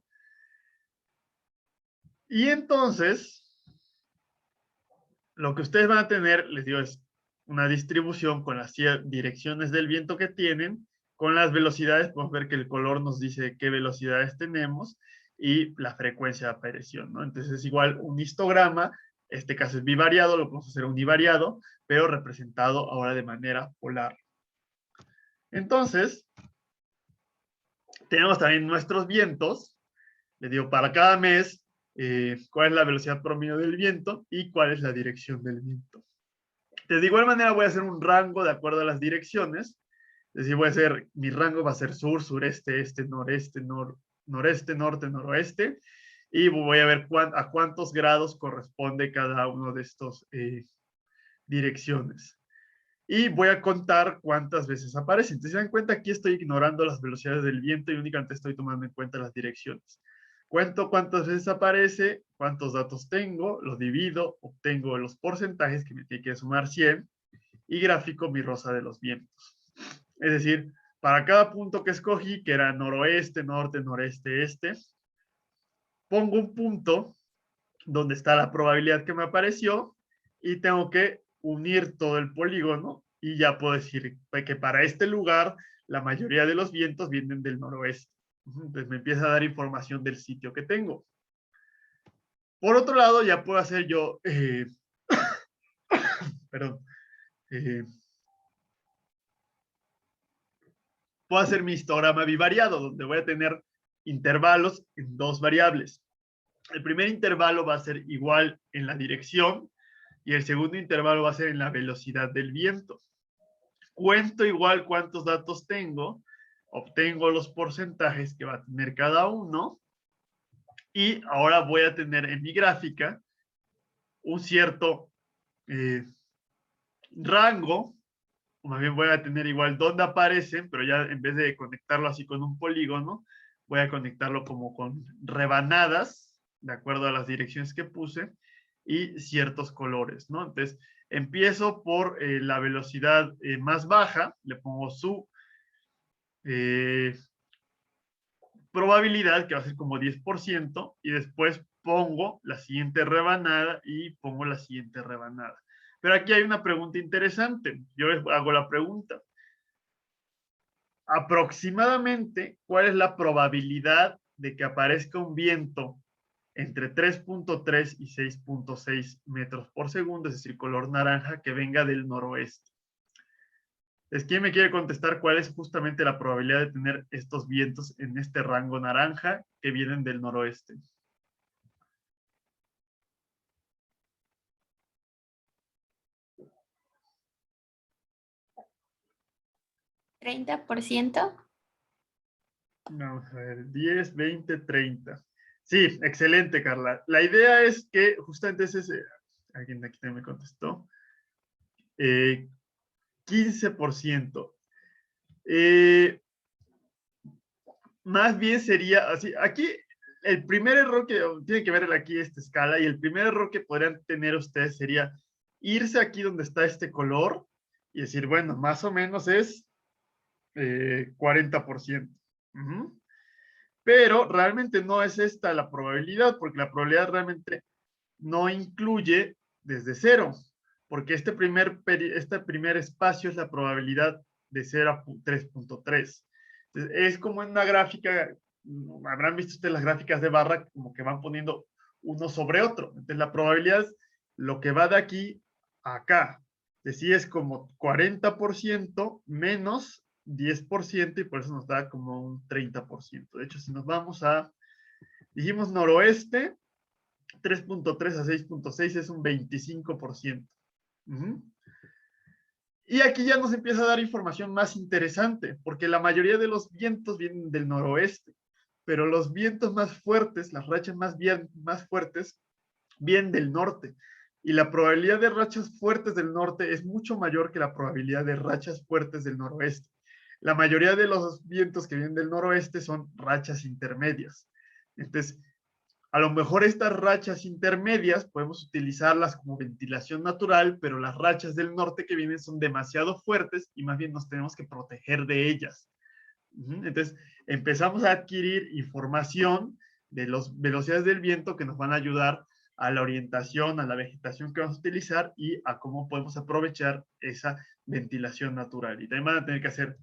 Y entonces, lo que ustedes van a tener, les digo, es una distribución con las direcciones del viento que tienen, con las velocidades. Podemos ver que el color nos dice qué velocidades tenemos y la frecuencia de aparición, ¿no? Entonces es igual un histograma, este caso es bivariado, lo podemos hacer univariado, pero representado ahora de manera polar. Entonces, tenemos también nuestros vientos. Les digo, para cada mes, cuál es la velocidad promedio del viento y cuál es la dirección del viento. De igual manera voy a hacer un rango de acuerdo a las direcciones. Es decir, mi rango va a ser sur, sureste, este, noreste, noreste, norte, noroeste. Y voy a ver a cuántos grados corresponde cada uno de estos direcciones. Y voy a contar cuántas veces aparece. Entonces, se dan cuenta, aquí estoy ignorando las velocidades del viento y únicamente estoy tomando en cuenta las direcciones. Cuento cuántas veces aparece, cuántos datos tengo, lo divido, obtengo los porcentajes que me tiene que sumar 100 y grafico mi rosa de los vientos. Es decir, para cada punto que escogí, que era noroeste, norte, noreste, este, pongo un punto donde está la probabilidad que me apareció y tengo que unir todo el polígono y ya puedo decir que para este lugar la mayoría de los vientos vienen del noroeste. Entonces me empieza a dar información del sitio que tengo. Por otro lado, ya puedo hacer yo, puedo hacer mi histograma bivariado, donde voy a tener intervalos en dos variables. El primer intervalo va a ser igual en la dirección y el segundo intervalo va a ser en la velocidad del viento. Cuento igual cuántos datos tengo, obtengo los porcentajes que va a tener cada uno y ahora voy a tener en mi gráfica un cierto rango, o más bien voy a tener igual dónde aparecen, pero ya en vez de conectarlo así con un polígono, voy a conectarlo como con rebanadas, de acuerdo a las direcciones que puse, y ciertos colores, ¿no? Entonces, empiezo por la velocidad más baja, le pongo su probabilidad, que va a ser como 10%, y después pongo la siguiente rebanada y pongo la siguiente rebanada. Pero aquí hay una pregunta interesante. Yo les hago la pregunta. Aproximadamente, ¿cuál es la probabilidad de que aparezca un viento entre 3.3 y 6.6 metros por segundo, es decir, color naranja, que venga del noroeste? ¿Quién me quiere contestar cuál es justamente la probabilidad de tener estos vientos en este rango naranja que vienen del noroeste? 30%. Vamos a ver, 10, 20, 30. Sí, excelente, Carla. La idea es que justamente alguien de aquí también me contestó, 15%. Más bien sería así, aquí el primer error que tiene que ver aquí esta escala y el primer error que podrían tener ustedes sería irse aquí donde está este color y decir, bueno, más o menos es 40%. Pero realmente no es esta la probabilidad, porque la probabilidad realmente no incluye desde cero, porque este primer espacio es la probabilidad de 0 a 3.3. Es como en una gráfica, habrán visto ustedes las gráficas de barra, como que van poniendo uno sobre otro. Entonces la probabilidad es lo que va de aquí a acá. Es decir, es como 40% menos 10% y por eso nos da como un 30%. De hecho, si nos vamos dijimos noroeste, 3.3 a 6.6 es un 25%. Y aquí ya nos empieza a dar información más interesante, porque la mayoría de los vientos vienen del noroeste, pero los vientos más fuertes, las rachas más fuertes, vienen del norte. Y la probabilidad de rachas fuertes del norte es mucho mayor que la probabilidad de rachas fuertes del noroeste. La mayoría de los vientos que vienen del noroeste son rachas intermedias. Entonces, a lo mejor estas rachas intermedias podemos utilizarlas como ventilación natural, pero las rachas del norte que vienen son demasiado fuertes y más bien nos tenemos que proteger de ellas. Entonces, empezamos a adquirir información de las velocidades del viento que nos van a ayudar a la orientación, a la vegetación que vamos a utilizar y a cómo podemos aprovechar esa ventilación natural. Y también van a tener que hacer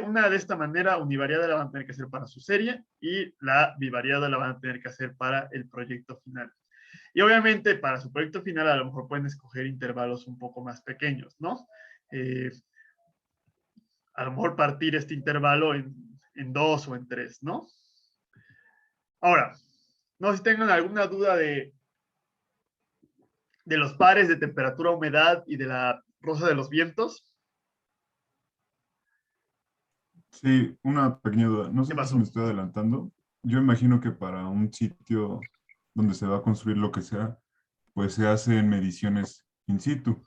una de esta manera, univariada la van a tener que hacer para su serie y la bivariada la van a tener que hacer para el proyecto final. Y obviamente para su proyecto final a lo mejor pueden escoger intervalos un poco más pequeños, ¿no? A lo mejor partir este intervalo en 2 o en 3, ¿no? Ahora, no sé si tengan alguna duda de los pares de temperatura, humedad y de la rosa de los vientos. Sí, una pequeña duda. No ¿Qué sé si pasó? me estoy adelantando. Yo imagino que para un sitio donde se va a construir lo que sea, pues se hacen mediciones in situ,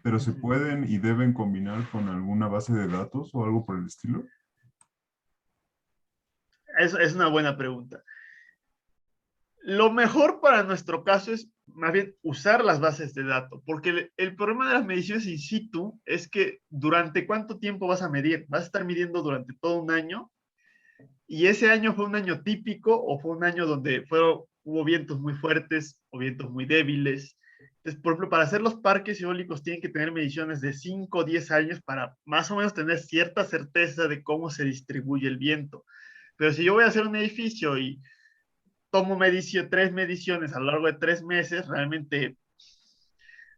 pero se pueden y deben combinar con alguna base de datos o algo por el estilo. Es una buena pregunta. Lo mejor para nuestro caso es más bien usar las bases de datos, porque el problema de las mediciones in situ es que durante cuánto tiempo vas a medir. Vas a estar midiendo durante todo un año y ese año fue un año típico o fue un año donde hubo vientos muy fuertes o vientos muy débiles. Entonces, por ejemplo, para hacer los parques eólicos tienen que tener mediciones de 5 o 10 años para más o menos tener cierta certeza de cómo se distribuye el viento. Pero si yo voy a hacer un edificio y tomo 3 mediciones a lo largo de 3 meses, realmente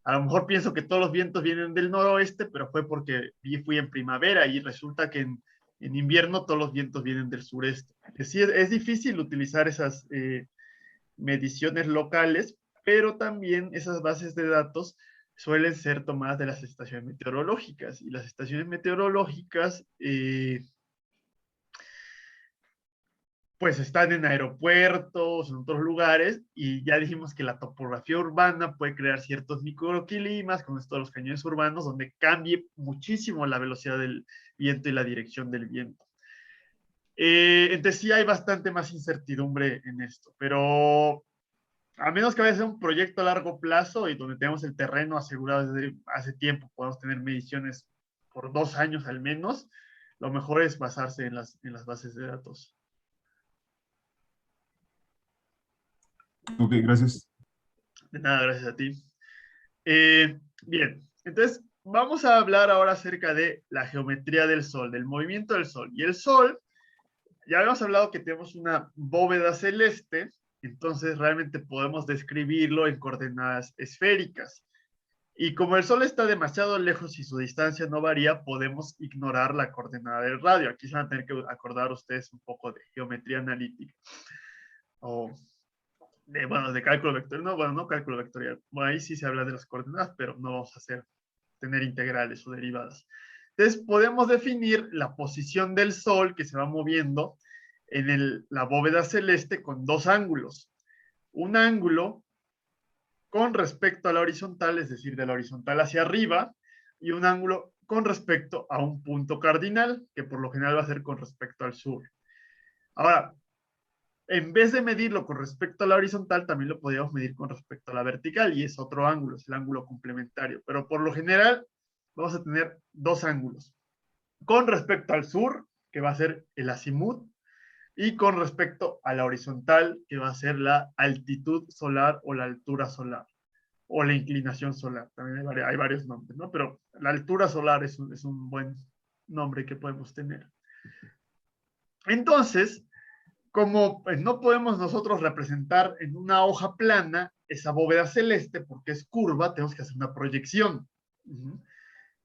a lo mejor pienso que todos los vientos vienen del noroeste, pero fue porque fui en primavera y resulta que en invierno todos los vientos vienen del sureste. Sí, es difícil utilizar esas mediciones locales, pero también esas bases de datos suelen ser tomadas de las estaciones meteorológicas y las estaciones meteorológicas pues están en aeropuertos, en otros lugares, y ya dijimos que la topografía urbana puede crear ciertos microclimas, como todos los cañones urbanos, donde cambie muchísimo la velocidad del viento y la dirección del viento. Entonces sí hay bastante más incertidumbre en esto, pero a menos que vaya a ser un proyecto a largo plazo y donde tenemos el terreno asegurado desde hace tiempo, podemos tener mediciones por 2 años al menos, lo mejor es basarse en las bases de datos. Ok, gracias. De nada, gracias a ti. Bien, entonces vamos a hablar ahora acerca de la geometría del Sol, del movimiento del Sol. Y el Sol, ya habíamos hablado que tenemos una bóveda celeste, entonces realmente podemos describirlo en coordenadas esféricas. Y como el Sol está demasiado lejos y su distancia no varía, podemos ignorar la coordenada del radio. Aquí se van a tener que acordar ustedes un poco de geometría analítica. O de cálculo vectorial, no cálculo vectorial. Bueno, ahí sí se habla de las coordenadas, pero no vamos a tener integrales o derivadas. Entonces podemos definir la posición del Sol que se va moviendo en la bóveda celeste con dos ángulos. Un ángulo con respecto a la horizontal, es decir, de la horizontal hacia arriba, y un ángulo con respecto a un punto cardinal, que por lo general va a ser con respecto al sur. Ahora, en vez de medirlo con respecto a la horizontal, también lo podríamos medir con respecto a la vertical, y es otro ángulo, es el ángulo complementario. Pero por lo general, vamos a tener dos ángulos. Con respecto al sur, que va a ser el azimut, y con respecto a la horizontal, que va a ser la altitud solar o la altura solar, o la inclinación solar. También hay varios nombres, ¿no? Pero la altura solar es un buen nombre que podemos tener. Entonces, como pues, no podemos nosotros representar en una hoja plana esa bóveda celeste porque es curva, tenemos que hacer una proyección.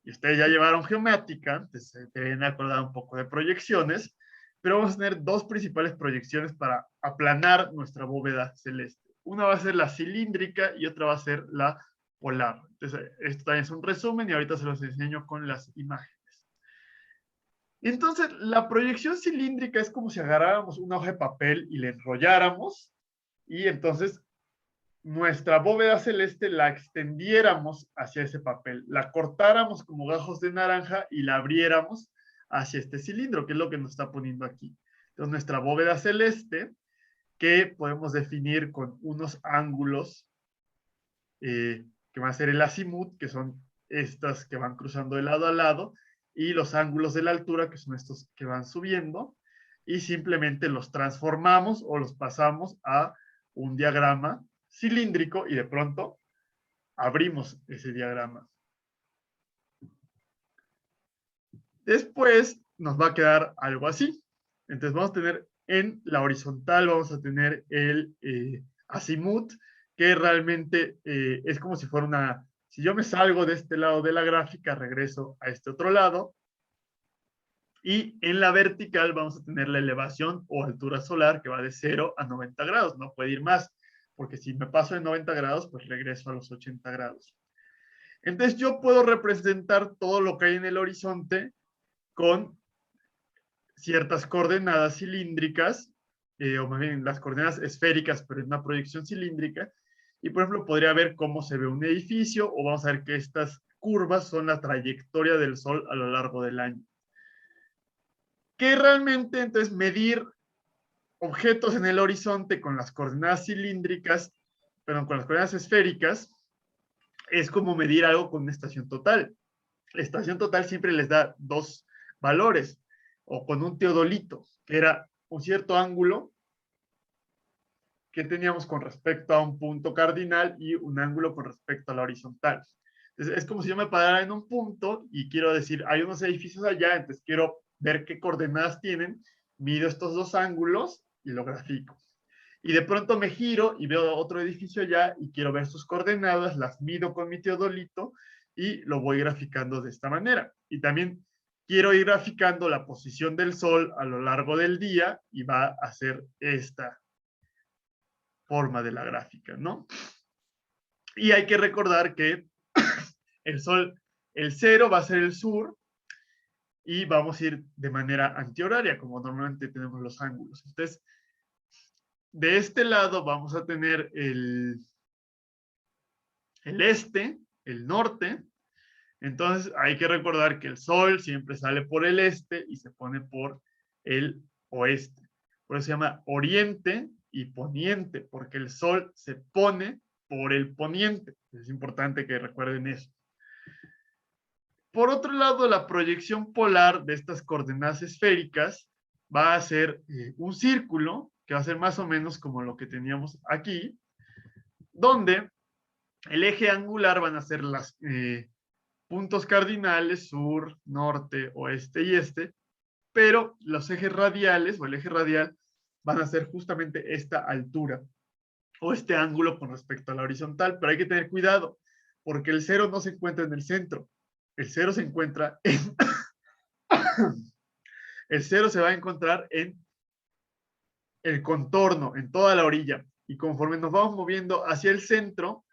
Y ustedes ya llevaron geomática, entonces deben acordar un poco de proyecciones, pero vamos a tener dos principales proyecciones para aplanar nuestra bóveda celeste. Una va a ser la cilíndrica y otra va a ser la polar. Entonces, esto también es un resumen y ahorita se los enseño con las imágenes. Entonces, la proyección cilíndrica es como si agarráramos una hoja de papel y la enrolláramos, y entonces nuestra bóveda celeste la extendiéramos hacia ese papel, la cortáramos como gajos de naranja y la abriéramos hacia este cilindro, que es lo que nos está poniendo aquí. Entonces, nuestra bóveda celeste, que podemos definir con unos ángulos que van a ser el azimut, que son estas que van cruzando de lado a lado, y los ángulos de la altura, que son estos que van subiendo, y simplemente los transformamos o los pasamos a un diagrama cilíndrico y de pronto abrimos ese diagrama. Después nos va a quedar algo así. Entonces vamos a tener en la horizontal, vamos a tener el azimut, que realmente es como si fuera una... Si yo me salgo de este lado de la gráfica, regreso a este otro lado. Y en la vertical vamos a tener la elevación o altura solar que va de 0 a 90 grados. No puede ir más, porque si me paso de 90 grados, pues regreso a los 80 grados. Entonces yo puedo representar todo lo que hay en el horizonte con ciertas coordenadas cilíndricas, o más bien las coordenadas esféricas, pero en una proyección cilíndrica. Y por ejemplo, podría ver cómo se ve un edificio, o vamos a ver que estas curvas son la trayectoria del Sol a lo largo del año. Que realmente, entonces, medir objetos en el horizonte con las coordenadas cilíndricas, perdón, con las coordenadas esféricas, es como medir algo con una estación total. La estación total siempre les da dos valores, o con un teodolito, que era un cierto ángulo que teníamos con respecto a un punto cardinal y un ángulo con respecto a la horizontal. Entonces, es como si yo me parara en un punto y quiero decir, hay unos edificios allá, entonces quiero ver qué coordenadas tienen, mido estos dos ángulos y lo grafico. Y de pronto me giro y veo otro edificio allá y quiero ver sus coordenadas, las mido con mi teodolito y lo voy graficando de esta manera. Y también quiero ir graficando la posición del Sol a lo largo del día y va a ser esta forma de la gráfica, ¿no? Y hay que recordar que el Sol, el 0 va a ser el sur y vamos a ir de manera antihoraria, como normalmente tenemos los ángulos. Entonces, de este lado vamos a tener el este, el norte. Entonces, hay que recordar que el Sol siempre sale por el este y se pone por el oeste. Por eso se llama oriente y poniente, porque el Sol se pone por el poniente. Es importante que recuerden eso. Por otro lado, la proyección polar de estas coordenadas esféricas va a ser un círculo, que va a ser más o menos como lo que teníamos aquí, donde el eje angular van a ser los puntos cardinales, sur, norte, oeste y este, pero los ejes radiales o el eje radial van a ser justamente esta altura o este ángulo con respecto a la horizontal, pero hay que tener cuidado, porque el 0 no se encuentra en el centro, el 0 se encuentra en... el 0 se va a encontrar en el contorno, en toda la orilla, y conforme nos vamos moviendo hacia el centro,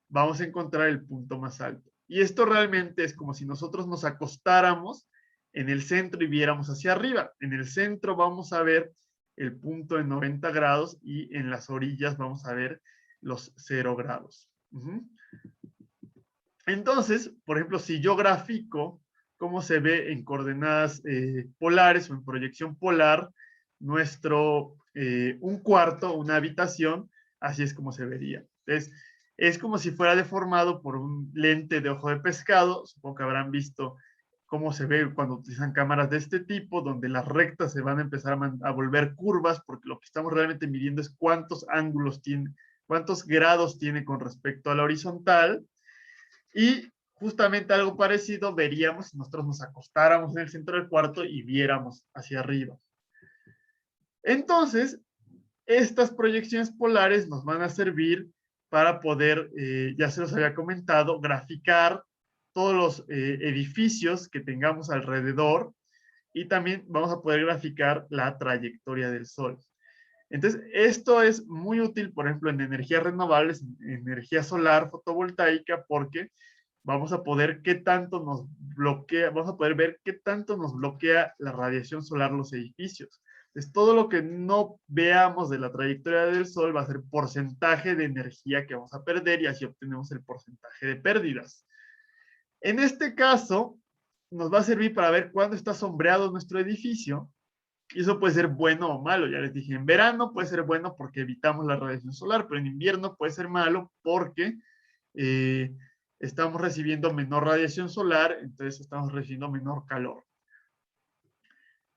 vamos a encontrar el punto más alto. Y esto realmente es como si nosotros nos acostáramos en el centro y viéramos hacia arriba. En el centro vamos a ver el punto de 90 grados y en las orillas vamos a ver los 0 grados. Entonces, por ejemplo, si yo grafico cómo se ve en coordenadas polares o en proyección polar nuestro, un cuarto, una habitación, así es como se vería. Entonces, es como si fuera deformado por un lente de ojo de pescado. Supongo que habrán visto cómo se ve cuando utilizan cámaras de este tipo, donde las rectas se van a empezar a volver curvas, porque lo que estamos realmente midiendo es cuántos ángulos tiene, cuántos grados tiene con respecto a la horizontal. Y justamente algo parecido veríamos si nosotros nos acostáramos en el centro del cuarto y viéramos hacia arriba. Entonces, estas proyecciones polares nos van a servir para poder, ya se los había comentado, graficar todos los edificios que tengamos alrededor y también vamos a poder graficar la trayectoria del Sol. Entonces, esto es muy útil, por ejemplo, en energías renovables, en energía solar, fotovoltaica, porque vamos a poder qué tanto nos bloquea, vamos a poder ver qué tanto nos bloquea la radiación solar los edificios. Entonces, todo lo que no veamos de la trayectoria del Sol va a ser porcentaje de energía que vamos a perder y así obtenemos el porcentaje de pérdidas. En este caso, nos va a servir para ver cuándo está sombreado nuestro edificio. Y eso puede ser bueno o malo. Ya les dije, en verano puede ser bueno porque evitamos la radiación solar, pero en invierno puede ser malo porque estamos recibiendo menor radiación solar, entonces estamos recibiendo menor calor.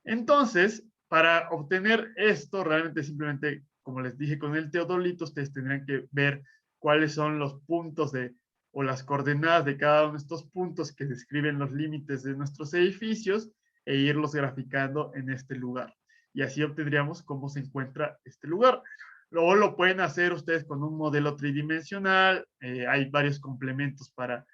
Entonces, para obtener esto, realmente simplemente, como les dije con el teodolito, ustedes tendrán que ver cuáles son los puntos o las coordenadas de cada uno de estos puntos que describen los límites de nuestros edificios e irlos graficando en este lugar. Y así obtendríamos cómo se encuentra este lugar. Luego lo pueden hacer ustedes con un modelo tridimensional. Hay varios complementos para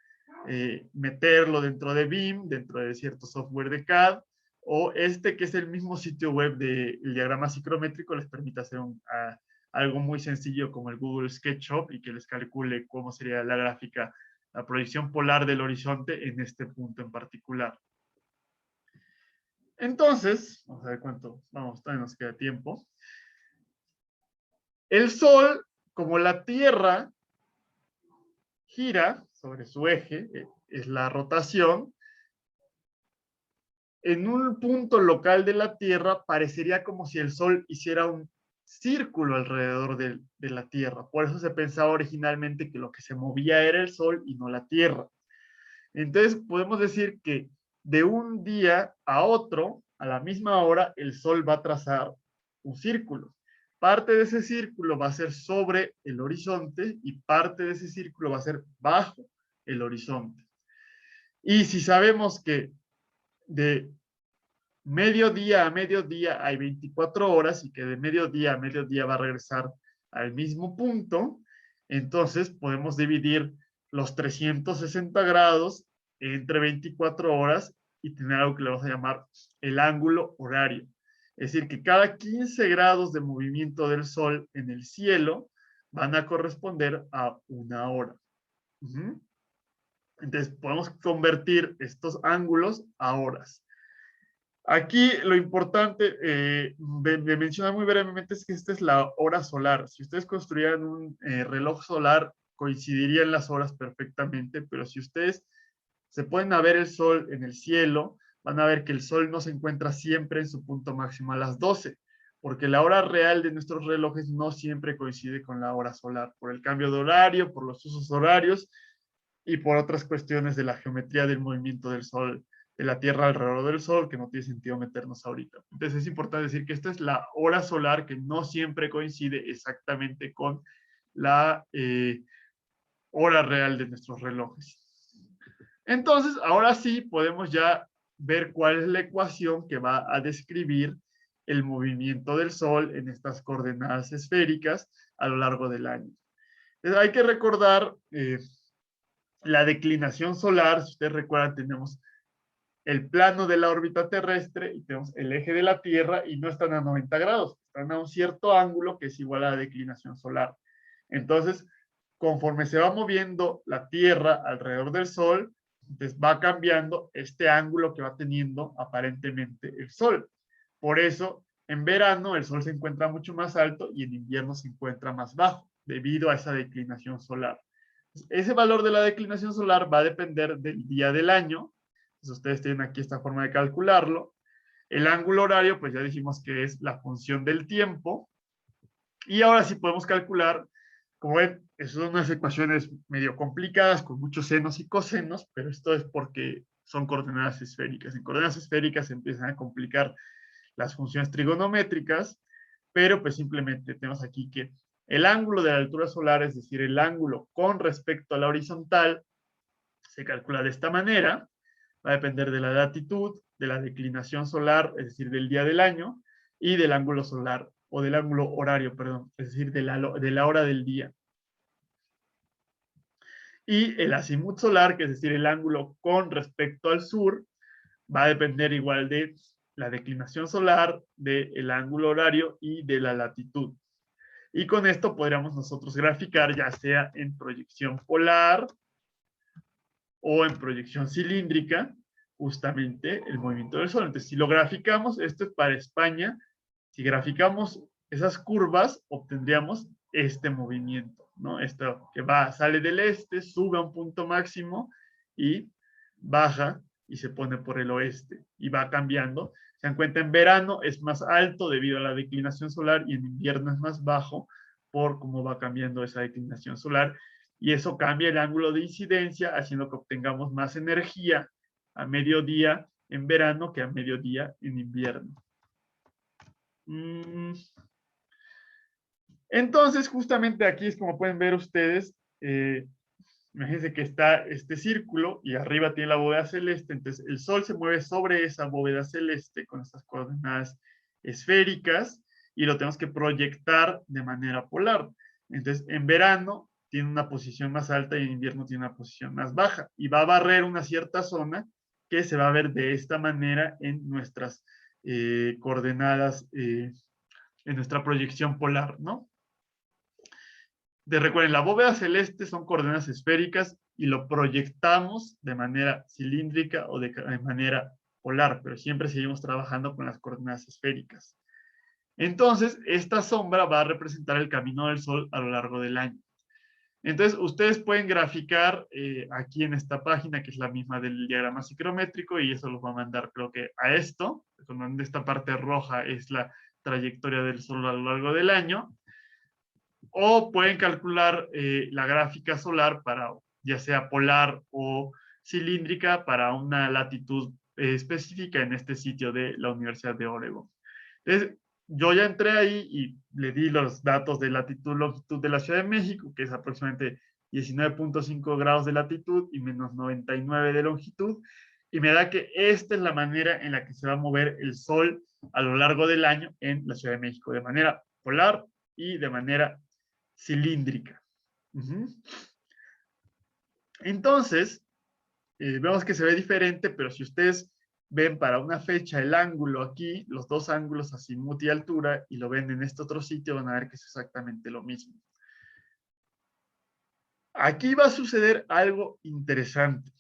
meterlo dentro de BIM, dentro de cierto software de CAD, o este que es el mismo sitio web del diagrama psicométrico les permite hacer algo muy sencillo como el Google SketchUp y que les calcule cómo sería la gráfica, la proyección polar del horizonte en este punto en particular. Entonces, vamos a ver cuánto, todavía nos queda tiempo. El Sol, como la Tierra gira sobre su eje, es la rotación, en un punto local de la Tierra parecería como si el Sol hiciera un círculo alrededor de la Tierra. Por eso se pensaba originalmente que lo que se movía era el Sol y no la Tierra. Entonces podemos decir que de un día a otro, a la misma hora, el Sol va a trazar un círculo. Parte de ese círculo va a ser sobre el horizonte y parte de ese círculo va a ser bajo el horizonte. Y si sabemos que de mediodía a mediodía hay 24 horas y que de mediodía a mediodía va a regresar al mismo punto, entonces podemos dividir los 360 grados entre 24 horas y tener algo que le vamos a llamar el ángulo horario. Es decir, que cada 15 grados de movimiento del Sol en el cielo van a corresponder a una hora. Entonces podemos convertir estos ángulos a horas. Aquí lo importante de mencionar muy brevemente es que esta es la hora solar. Si ustedes construyeran un reloj solar, coincidirían las horas perfectamente, pero si ustedes se pueden ver el Sol en el cielo, van a ver que el Sol no se encuentra siempre en su punto máximo a las 12, porque la hora real de nuestros relojes no siempre coincide con la hora solar, por el cambio de horario, por los usos horarios y por otras cuestiones de la geometría del movimiento del Sol, de la Tierra alrededor del Sol, que no tiene sentido meternos ahorita. Entonces es importante decir que esta es la hora solar que no siempre coincide exactamente con la hora real de nuestros relojes. Entonces, ahora sí podemos ya ver cuál es la ecuación que va a describir el movimiento del Sol en estas coordenadas esféricas a lo largo del año. Entonces, hay que recordar la declinación solar. Si ustedes recuerdan, tenemos el plano de la órbita terrestre y tenemos el eje de la Tierra y no están a 90 grados, están a un cierto ángulo que es igual a la declinación solar. Entonces, conforme se va moviendo la Tierra alrededor del Sol, Entonces va cambiando este ángulo que va teniendo aparentemente el Sol. Por eso, en verano el Sol se encuentra mucho más alto y en invierno se encuentra más bajo, debido a esa declinación solar. Ese valor de la declinación solar va a depender del día del año. Entonces, ustedes tienen aquí esta forma de calcularlo. El ángulo horario, pues ya dijimos que es la función del tiempo. Y ahora sí podemos calcular, como ven, son unas ecuaciones medio complicadas, con muchos senos y cosenos, pero esto es porque son coordenadas esféricas. En coordenadas esféricas se empiezan a complicar las funciones trigonométricas, pero pues simplemente tenemos aquí que el ángulo de la altura solar, es decir, el ángulo con respecto a la horizontal, se calcula de esta manera. Va a depender de la latitud, de la declinación solar, es decir, del día del año, y del ángulo solar, o del ángulo horario, perdón, es decir, de la hora del día. Y el azimut solar, que es decir, el ángulo con respecto al sur, va a depender igual de la declinación solar, del ángulo horario y de la latitud. Y con esto podríamos nosotros graficar, ya sea en proyección polar o en proyección cilíndrica, justamente el movimiento del Sol. Entonces, si lo graficamos, esto es para España, si graficamos esas curvas, obtendríamos este movimiento, ¿no? Esto que sale del este, sube a un punto máximo y baja y se pone por el oeste y va cambiando. Se dan cuenta, en verano es más alto debido a la declinación solar y en invierno es más bajo por cómo va cambiando esa declinación solar, y eso cambia el ángulo de incidencia, haciendo que obtengamos más energía a mediodía en verano que a mediodía en invierno. Entonces, justamente aquí es como pueden ver ustedes, imagínense que está este círculo y arriba tiene la bóveda celeste, entonces el Sol se mueve sobre esa bóveda celeste con estas coordenadas esféricas y lo tenemos que proyectar de manera polar. Entonces, en verano tiene una posición más alta y en invierno tiene una posición más baja y va a barrer una cierta zona que se va a ver de esta manera en nuestras coordenadas, en nuestra proyección polar, ¿no? Recuerden, la bóveda celeste son coordenadas esféricas y lo proyectamos de manera cilíndrica o de manera polar, pero siempre seguimos trabajando con las coordenadas esféricas. Entonces, esta sombra va a representar el camino del Sol a lo largo del año. Entonces, ustedes pueden graficar aquí en esta página, que es la misma del diagrama psicométrico, y eso los va a mandar, creo que a esto, donde esta parte roja es la trayectoria del Sol a lo largo del año. O pueden calcular la gráfica solar para, ya sea polar o cilíndrica, para una latitud específica en este sitio de la Universidad de Oregón. Entonces, yo ya entré ahí y le di los datos de latitud, longitud de la Ciudad de México, que es aproximadamente 19.5 grados de latitud y menos 99 de longitud, y me da que esta es la manera en la que se va a mover el Sol a lo largo del año en la Ciudad de México, de manera polar y de manera cilíndrica. Entonces, vemos que se ve diferente, pero si ustedes ven para una fecha el ángulo aquí, los dos ángulos azimut y altura, y lo ven en este otro sitio, van a ver que es exactamente lo mismo. Aquí va a suceder algo interesante.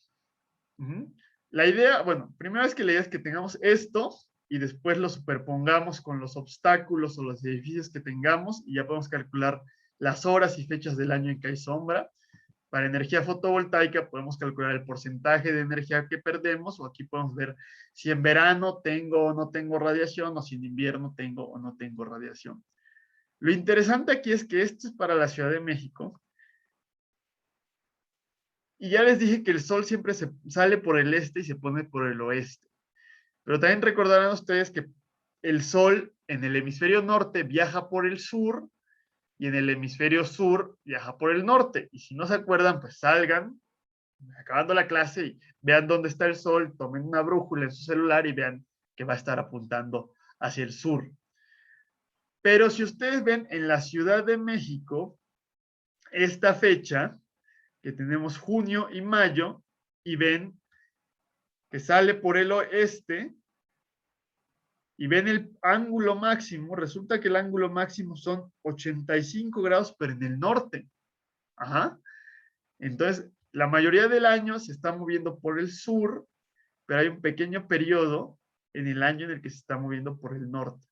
La idea, bueno, primero es que la idea es que tengamos esto y después lo superpongamos con los obstáculos o los edificios que tengamos y ya podemos calcular las horas y fechas del año en que hay sombra. Para energía fotovoltaica podemos calcular el porcentaje de energía que perdemos, o aquí podemos ver si en verano tengo o no tengo radiación, o si en invierno tengo o no tengo radiación. Lo interesante aquí es que esto es para la Ciudad de México. Y ya les dije que el Sol siempre sale por el este y se pone por el oeste. Pero también recordarán ustedes que el Sol en el hemisferio norte viaja por el sur y en el hemisferio sur viaja por el norte. Y si no se acuerdan, pues salgan, acabando la clase, y vean dónde está el Sol, tomen una brújula en su celular y vean que va a estar apuntando hacia el sur. Pero si ustedes ven en la Ciudad de México, esta fecha, que tenemos junio y mayo, y ven que sale por el oeste, y ven el ángulo máximo, resulta que el ángulo máximo son 85 grados, pero en el norte. Ajá. Entonces, La mayoría del año se está moviendo por el sur, pero hay un pequeño periodo en el año en el que se está moviendo por el norte.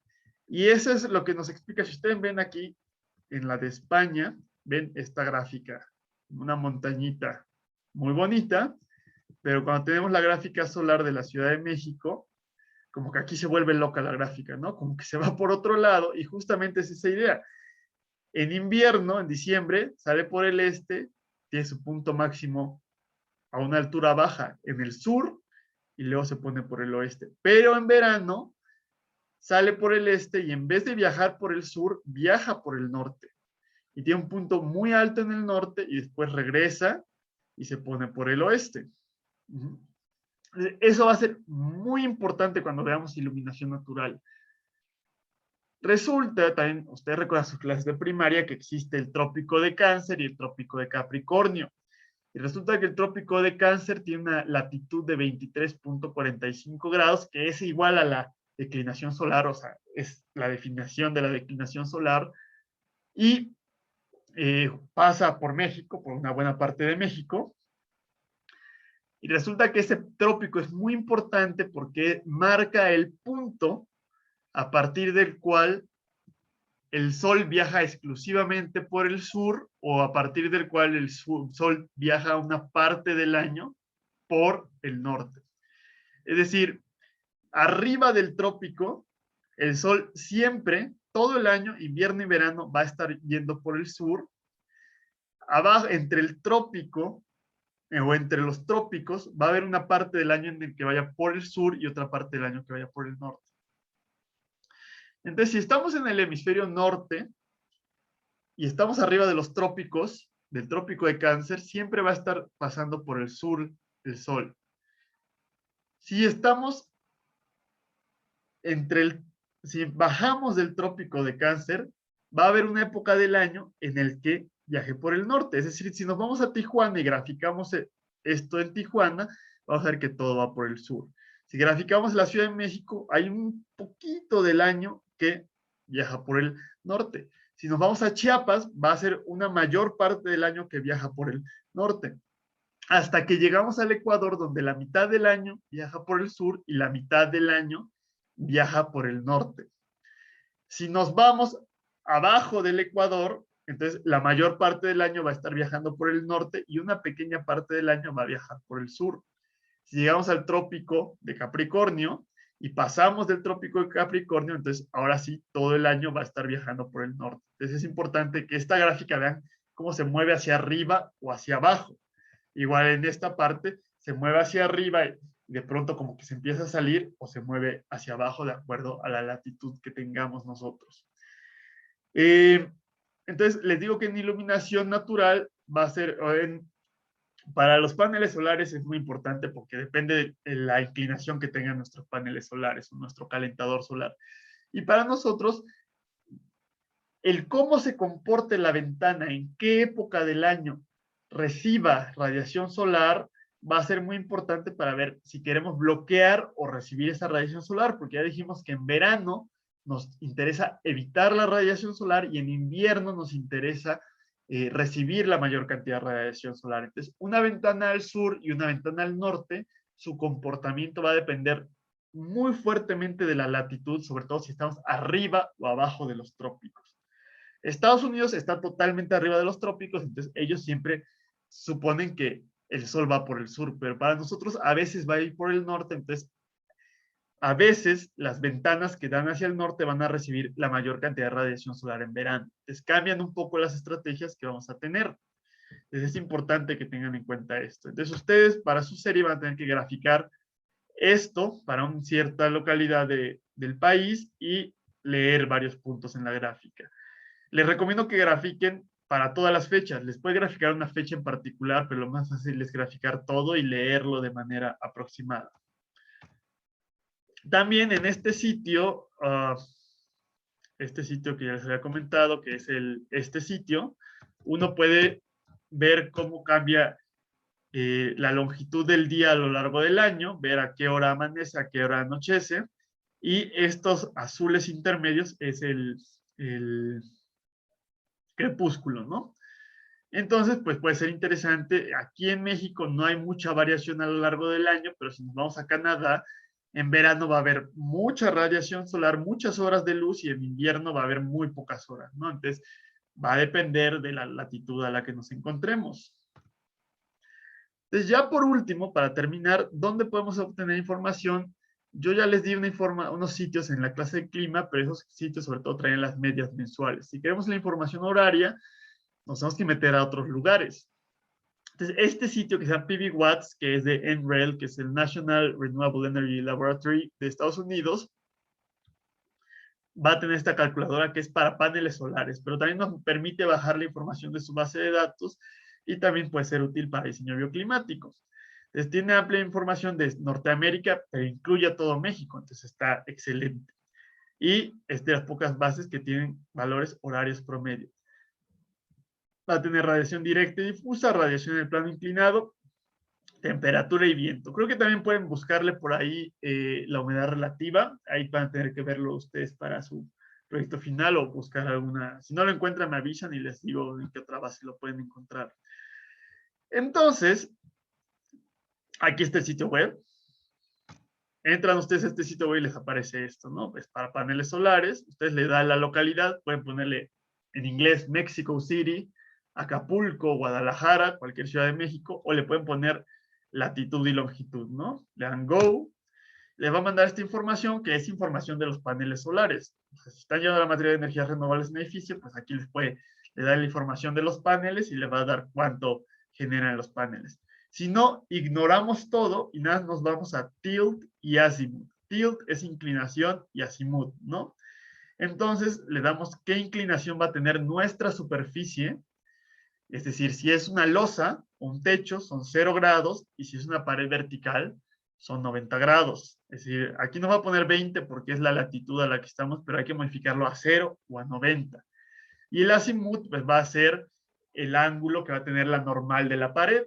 Y eso es lo que nos explica. Si ustedes ven aquí, en la de España, ven esta gráfica, una montañita muy bonita, pero cuando tenemos la gráfica solar de la Ciudad de México, como que aquí se vuelve loca la gráfica, ¿no? Como que se va por otro lado, y justamente es esa idea. En invierno, en diciembre, sale por el este, tiene su punto máximo a una altura baja en el sur, y luego se pone por el oeste. Pero en verano, sale por el este, y en vez de viajar por el sur, viaja por el norte. Y tiene un punto muy alto en el norte, y después regresa, y se pone por el oeste. Eso va a ser muy importante cuando veamos iluminación natural. Resulta, también, ustedes recuerdan sus clases de primaria, que existe el trópico de Cáncer y el trópico de Capricornio. Y resulta que el trópico de Cáncer tiene una latitud de 23.45 grados, que es igual a la declinación solar, o sea, es la definición de la declinación solar, y pasa por México, por una buena parte de México. Y resulta que ese trópico es muy importante porque marca el punto a partir del cual el Sol viaja exclusivamente por el sur, o a partir del cual el Sol viaja una parte del año por el norte. Es decir, arriba del trópico, el Sol siempre, todo el año, invierno y verano, va a estar yendo por el sur. Abajo, entre el trópico o entre los trópicos, va a haber una parte del año en el que vaya por el sur y otra parte del año que vaya por el norte. Entonces, si estamos en el hemisferio norte y estamos arriba de los trópicos, del trópico de Cáncer, siempre va a estar pasando por el sur el Sol. Si estamos si bajamos del trópico de Cáncer, va a haber una época del año en el que viaje por el norte. Es decir, si nos vamos a Tijuana y graficamos esto en Tijuana, vamos a ver que todo va por el sur. Si graficamos la Ciudad de México, hay un poquito del año que viaja por el norte. Si nos vamos a Chiapas, va a ser una mayor parte del año que viaja por el norte. Hasta que llegamos al Ecuador, donde la mitad del año viaja por el sur y la mitad del año viaja por el norte. Si nos vamos abajo del Ecuador, entonces la mayor parte del año va a estar viajando por el norte y una pequeña parte del año va a viajar por el sur. Si llegamos al trópico de Capricornio y pasamos del trópico de Capricornio, entonces ahora sí todo el año va a estar viajando por el norte. Entonces es importante que esta gráfica vean cómo se mueve hacia arriba o hacia abajo. Igual en esta parte se mueve hacia arriba y de pronto como que se empieza a salir, o se mueve hacia abajo de acuerdo a la latitud que tengamos nosotros. Entonces les digo que en iluminación natural va a ser, para los paneles solares es muy importante porque depende de la inclinación que tengan nuestros paneles solares o nuestro calentador solar. Y para nosotros, el cómo se comporte la ventana, en qué época del año reciba radiación solar, va a ser muy importante para ver si queremos bloquear o recibir esa radiación solar, porque ya dijimos que en verano nos interesa evitar la radiación solar y en invierno nos interesa recibir la mayor cantidad de radiación solar. Entonces, una ventana al sur y una ventana al norte, su comportamiento va a depender muy fuertemente de la latitud, sobre todo si estamos arriba o abajo de los trópicos. Estados Unidos está totalmente arriba de los trópicos, entonces ellos siempre suponen que el sol va por el sur, pero para nosotros a veces va a ir por el norte, entonces a veces las ventanas que dan hacia el norte van a recibir la mayor cantidad de radiación solar en verano. Entonces cambian un poco las estrategias que vamos a tener. Entonces es importante que tengan en cuenta esto. Entonces ustedes para su serie van a tener que graficar esto para una cierta localidad del país y leer varios puntos en la gráfica. Les recomiendo que grafiquen para todas las fechas. Les puede graficar una fecha en particular, pero lo más fácil es graficar todo y leerlo de manera aproximada. También en este sitio que ya les había comentado, que es este sitio, uno puede ver cómo cambia la longitud del día a lo largo del año, ver a qué hora amanece, a qué hora anochece, y estos azules intermedios es el crepúsculo, ¿no? Entonces, pues puede ser interesante. Aquí en México no hay mucha variación a lo largo del año, pero si nos vamos a Canadá, en verano va a haber mucha radiación solar, muchas horas de luz, y en invierno va a haber muy pocas horas, ¿no? Entonces, va a depender de la latitud a la que nos encontremos. Entonces, ya por último, para terminar, ¿dónde podemos obtener información? Yo ya les di unos sitios en la clase de clima, pero esos sitios sobre todo traen las medias mensuales. Si queremos la información horaria, nos tenemos que meter a otros lugares. Entonces, este sitio que se llama PV Watts, que es de NREL, que es el National Renewable Energy Laboratory de Estados Unidos, va a tener esta calculadora que es para paneles solares, pero también nos permite bajar la información de su base de datos y también puede ser útil para diseño bioclimático. Entonces, tiene amplia información de Norteamérica, pero incluye a todo México, entonces está excelente. Y es de las pocas bases que tienen valores horarios promedio. Va a tener radiación directa y difusa, radiación en el plano inclinado, temperatura y viento. Creo que también pueden buscarle por ahí la humedad relativa. Ahí van a tener que verlo ustedes para su proyecto final o buscar alguna. Si no lo encuentran, me avisan y les digo en qué otra base lo pueden encontrar. Entonces, aquí está el sitio web. Entran ustedes a este sitio web y les aparece esto, ¿no? Es para paneles solares. Ustedes le dan la localidad, pueden ponerle en inglés Mexico City, Acapulco, Guadalajara, cualquier ciudad de México, o le pueden poner latitud y longitud, ¿no? Le dan Go, les va a mandar esta información, que es información de los paneles solares. Entonces, si están llevando la materia de energías renovables en edificio, pues aquí le da la información de los paneles y le va a dar cuánto generan los paneles. Si no, ignoramos todo y nada, nos vamos a tilt y azimut. Tilt es inclinación y azimut, ¿no? Entonces, le damos qué inclinación va a tener nuestra superficie. Es decir, si es una losa o un techo, son 0 grados, y si es una pared vertical, son 90 grados. Es decir, aquí nos va a poner 20 porque es la latitud a la que estamos, pero hay que modificarlo a 0 o a 90. Y el azimut pues, va a ser el ángulo que va a tener la normal de la pared.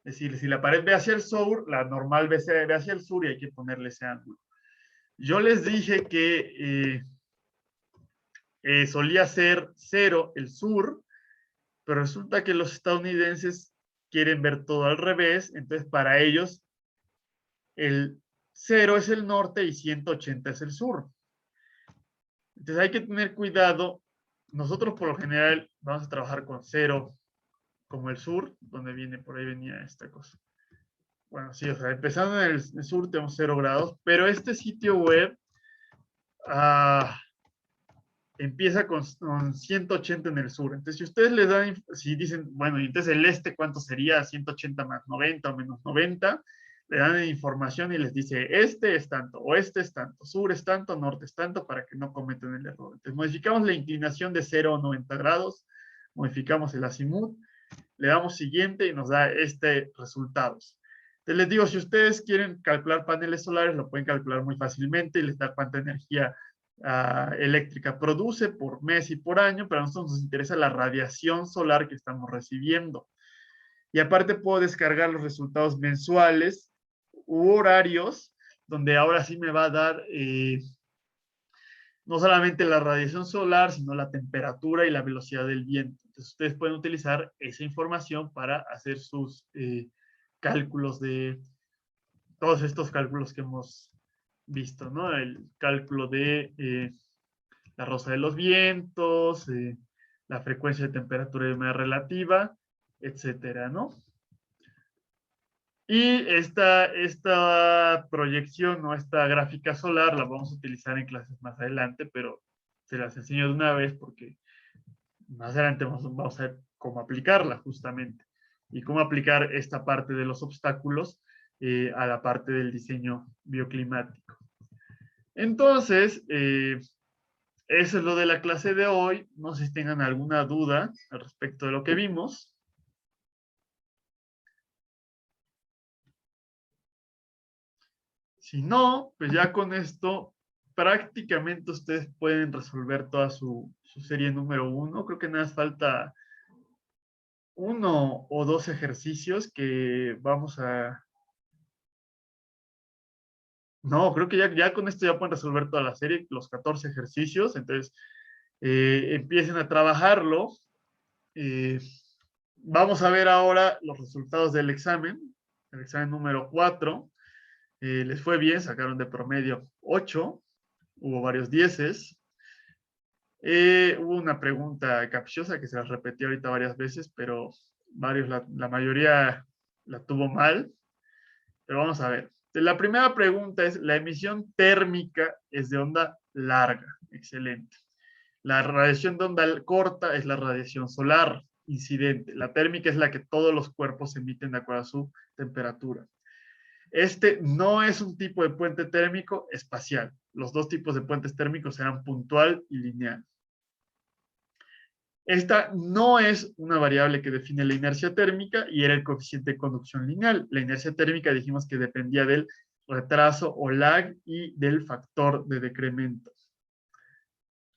Es decir, si la pared ve hacia el sur, la normal ve hacia el sur y hay que ponerle ese ángulo. Yo les dije que solía ser 0 el sur, pero resulta que los estadounidenses quieren ver todo al revés, entonces para ellos el 0 es el norte y 180 es el sur. Entonces hay que tener cuidado. Nosotros por lo general vamos a trabajar con 0 como el sur, donde viene, por ahí venía esta cosa. Bueno, sí, o sea, empezando en el sur tenemos 0 grados, pero este sitio web empieza con 180 en el sur. Entonces, si ustedes les dan, si dicen, bueno, y entonces el este, ¿cuánto sería? 180 más 90 o menos 90. Le dan información y les dice, este es tanto, oeste es tanto, sur es tanto, norte es tanto, para que no cometan el error. Entonces, modificamos la inclinación de 0 a 90 grados, modificamos el azimut, le damos siguiente y nos da resultados. Entonces, les digo, si ustedes quieren calcular paneles solares, lo pueden calcular muy fácilmente y les da cuánta energía eléctrica produce por mes y por año, pero a nosotros nos interesa la radiación solar que estamos recibiendo. Y aparte puedo descargar los resultados mensuales u horarios, donde ahora sí me va a dar no solamente la radiación solar, sino la temperatura y la velocidad del viento. Entonces ustedes pueden utilizar esa información para hacer sus cálculos de todos estos cálculos que hemos visto, ¿no? El cálculo de la rosa de los vientos, la frecuencia de temperatura y humedad relativa, etcétera, ¿no? Y esta proyección o esta gráfica solar la vamos a utilizar en clases más adelante, pero se las enseño de una vez porque más adelante vamos a ver cómo aplicarla justamente y cómo aplicar esta parte de los obstáculos a la parte del diseño bioclimático. Entonces, eso es lo de la clase de hoy. No sé si tengan alguna duda al respecto de lo que vimos. Si no, pues ya con esto prácticamente ustedes pueden resolver toda su serie número 1. Creo que nada más falta 1 o 2 ejercicios que vamos a... No, creo que ya con esto ya pueden resolver toda la serie, los 14 ejercicios. Entonces, empiecen a trabajarlo. Vamos a ver ahora los resultados del examen. El examen número 4. Les fue bien, sacaron de promedio 8. Hubo varios 10. Hubo una pregunta capciosa que se las repetí ahorita varias veces, pero la mayoría la tuvo mal. Pero vamos a ver. La primera pregunta es, la emisión térmica es de onda larga. Excelente. La radiación de onda corta es la radiación solar incidente. La térmica es la que todos los cuerpos emiten de acuerdo a su temperatura. Este no es un tipo de puente térmico espacial. Los dos tipos de puentes térmicos serán puntual y lineal. Esta no es una variable que define la inercia térmica y era el coeficiente de conducción lineal. La inercia térmica dijimos que dependía del retraso o lag y del factor de decremento.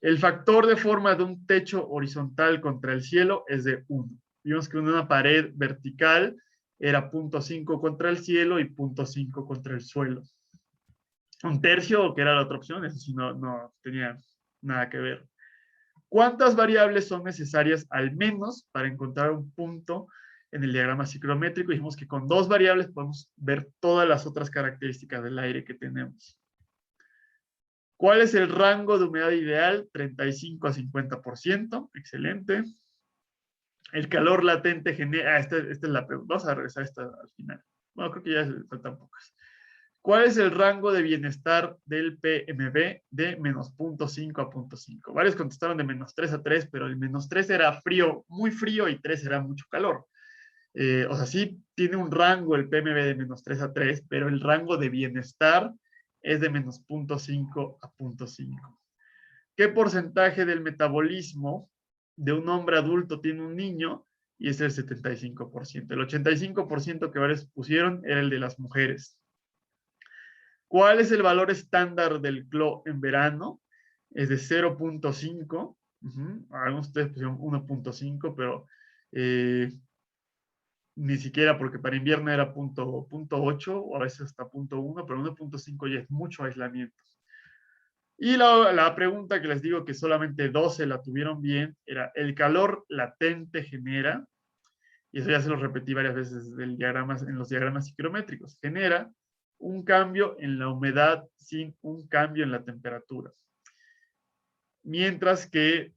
El factor de forma de un techo horizontal contra el cielo es de 1. Vimos que una pared vertical era 0.5 contra el cielo y 0.5 contra el suelo. Un tercio, que era la otra opción, eso sí no tenía nada que ver. ¿Cuántas variables son necesarias al menos para encontrar un punto en el diagrama ciclométrico? Dijimos que con 2 variables podemos ver todas las otras características del aire que tenemos. ¿Cuál es el rango de humedad ideal? 35 a 50%. Excelente. El calor latente genera... esta es la pregunta. Vamos a regresar a esta al final. Bueno, creo que ya faltan pocas. ¿Cuál es el rango de bienestar del PMB de menos 0.5 a 0.5? Varios contestaron de menos 3 a 3, pero el menos 3 era frío, muy frío, y 3 era mucho calor. O sea, sí tiene un rango el PMB de menos 3 a 3, pero el rango de bienestar es de menos 0.5 a 0.5. ¿Qué porcentaje del metabolismo de un hombre adulto tiene un niño? Y es el 75%. El 85% que varios pusieron era el de las mujeres. ¿Cuál es el valor estándar del CLO en verano? Es de 0.5. Algunos de ustedes pusieron 1.5, pero ni siquiera, porque para invierno era 0.8 o a veces hasta 0.1, pero 1.5 ya es mucho aislamiento. Y la pregunta que les digo que solamente 12 la tuvieron bien era, ¿el calor latente genera? Y eso ya se lo repetí varias veces en los diagramas ciclométricos. Genera un cambio en la humedad sin un cambio en la temperatura. Mientras que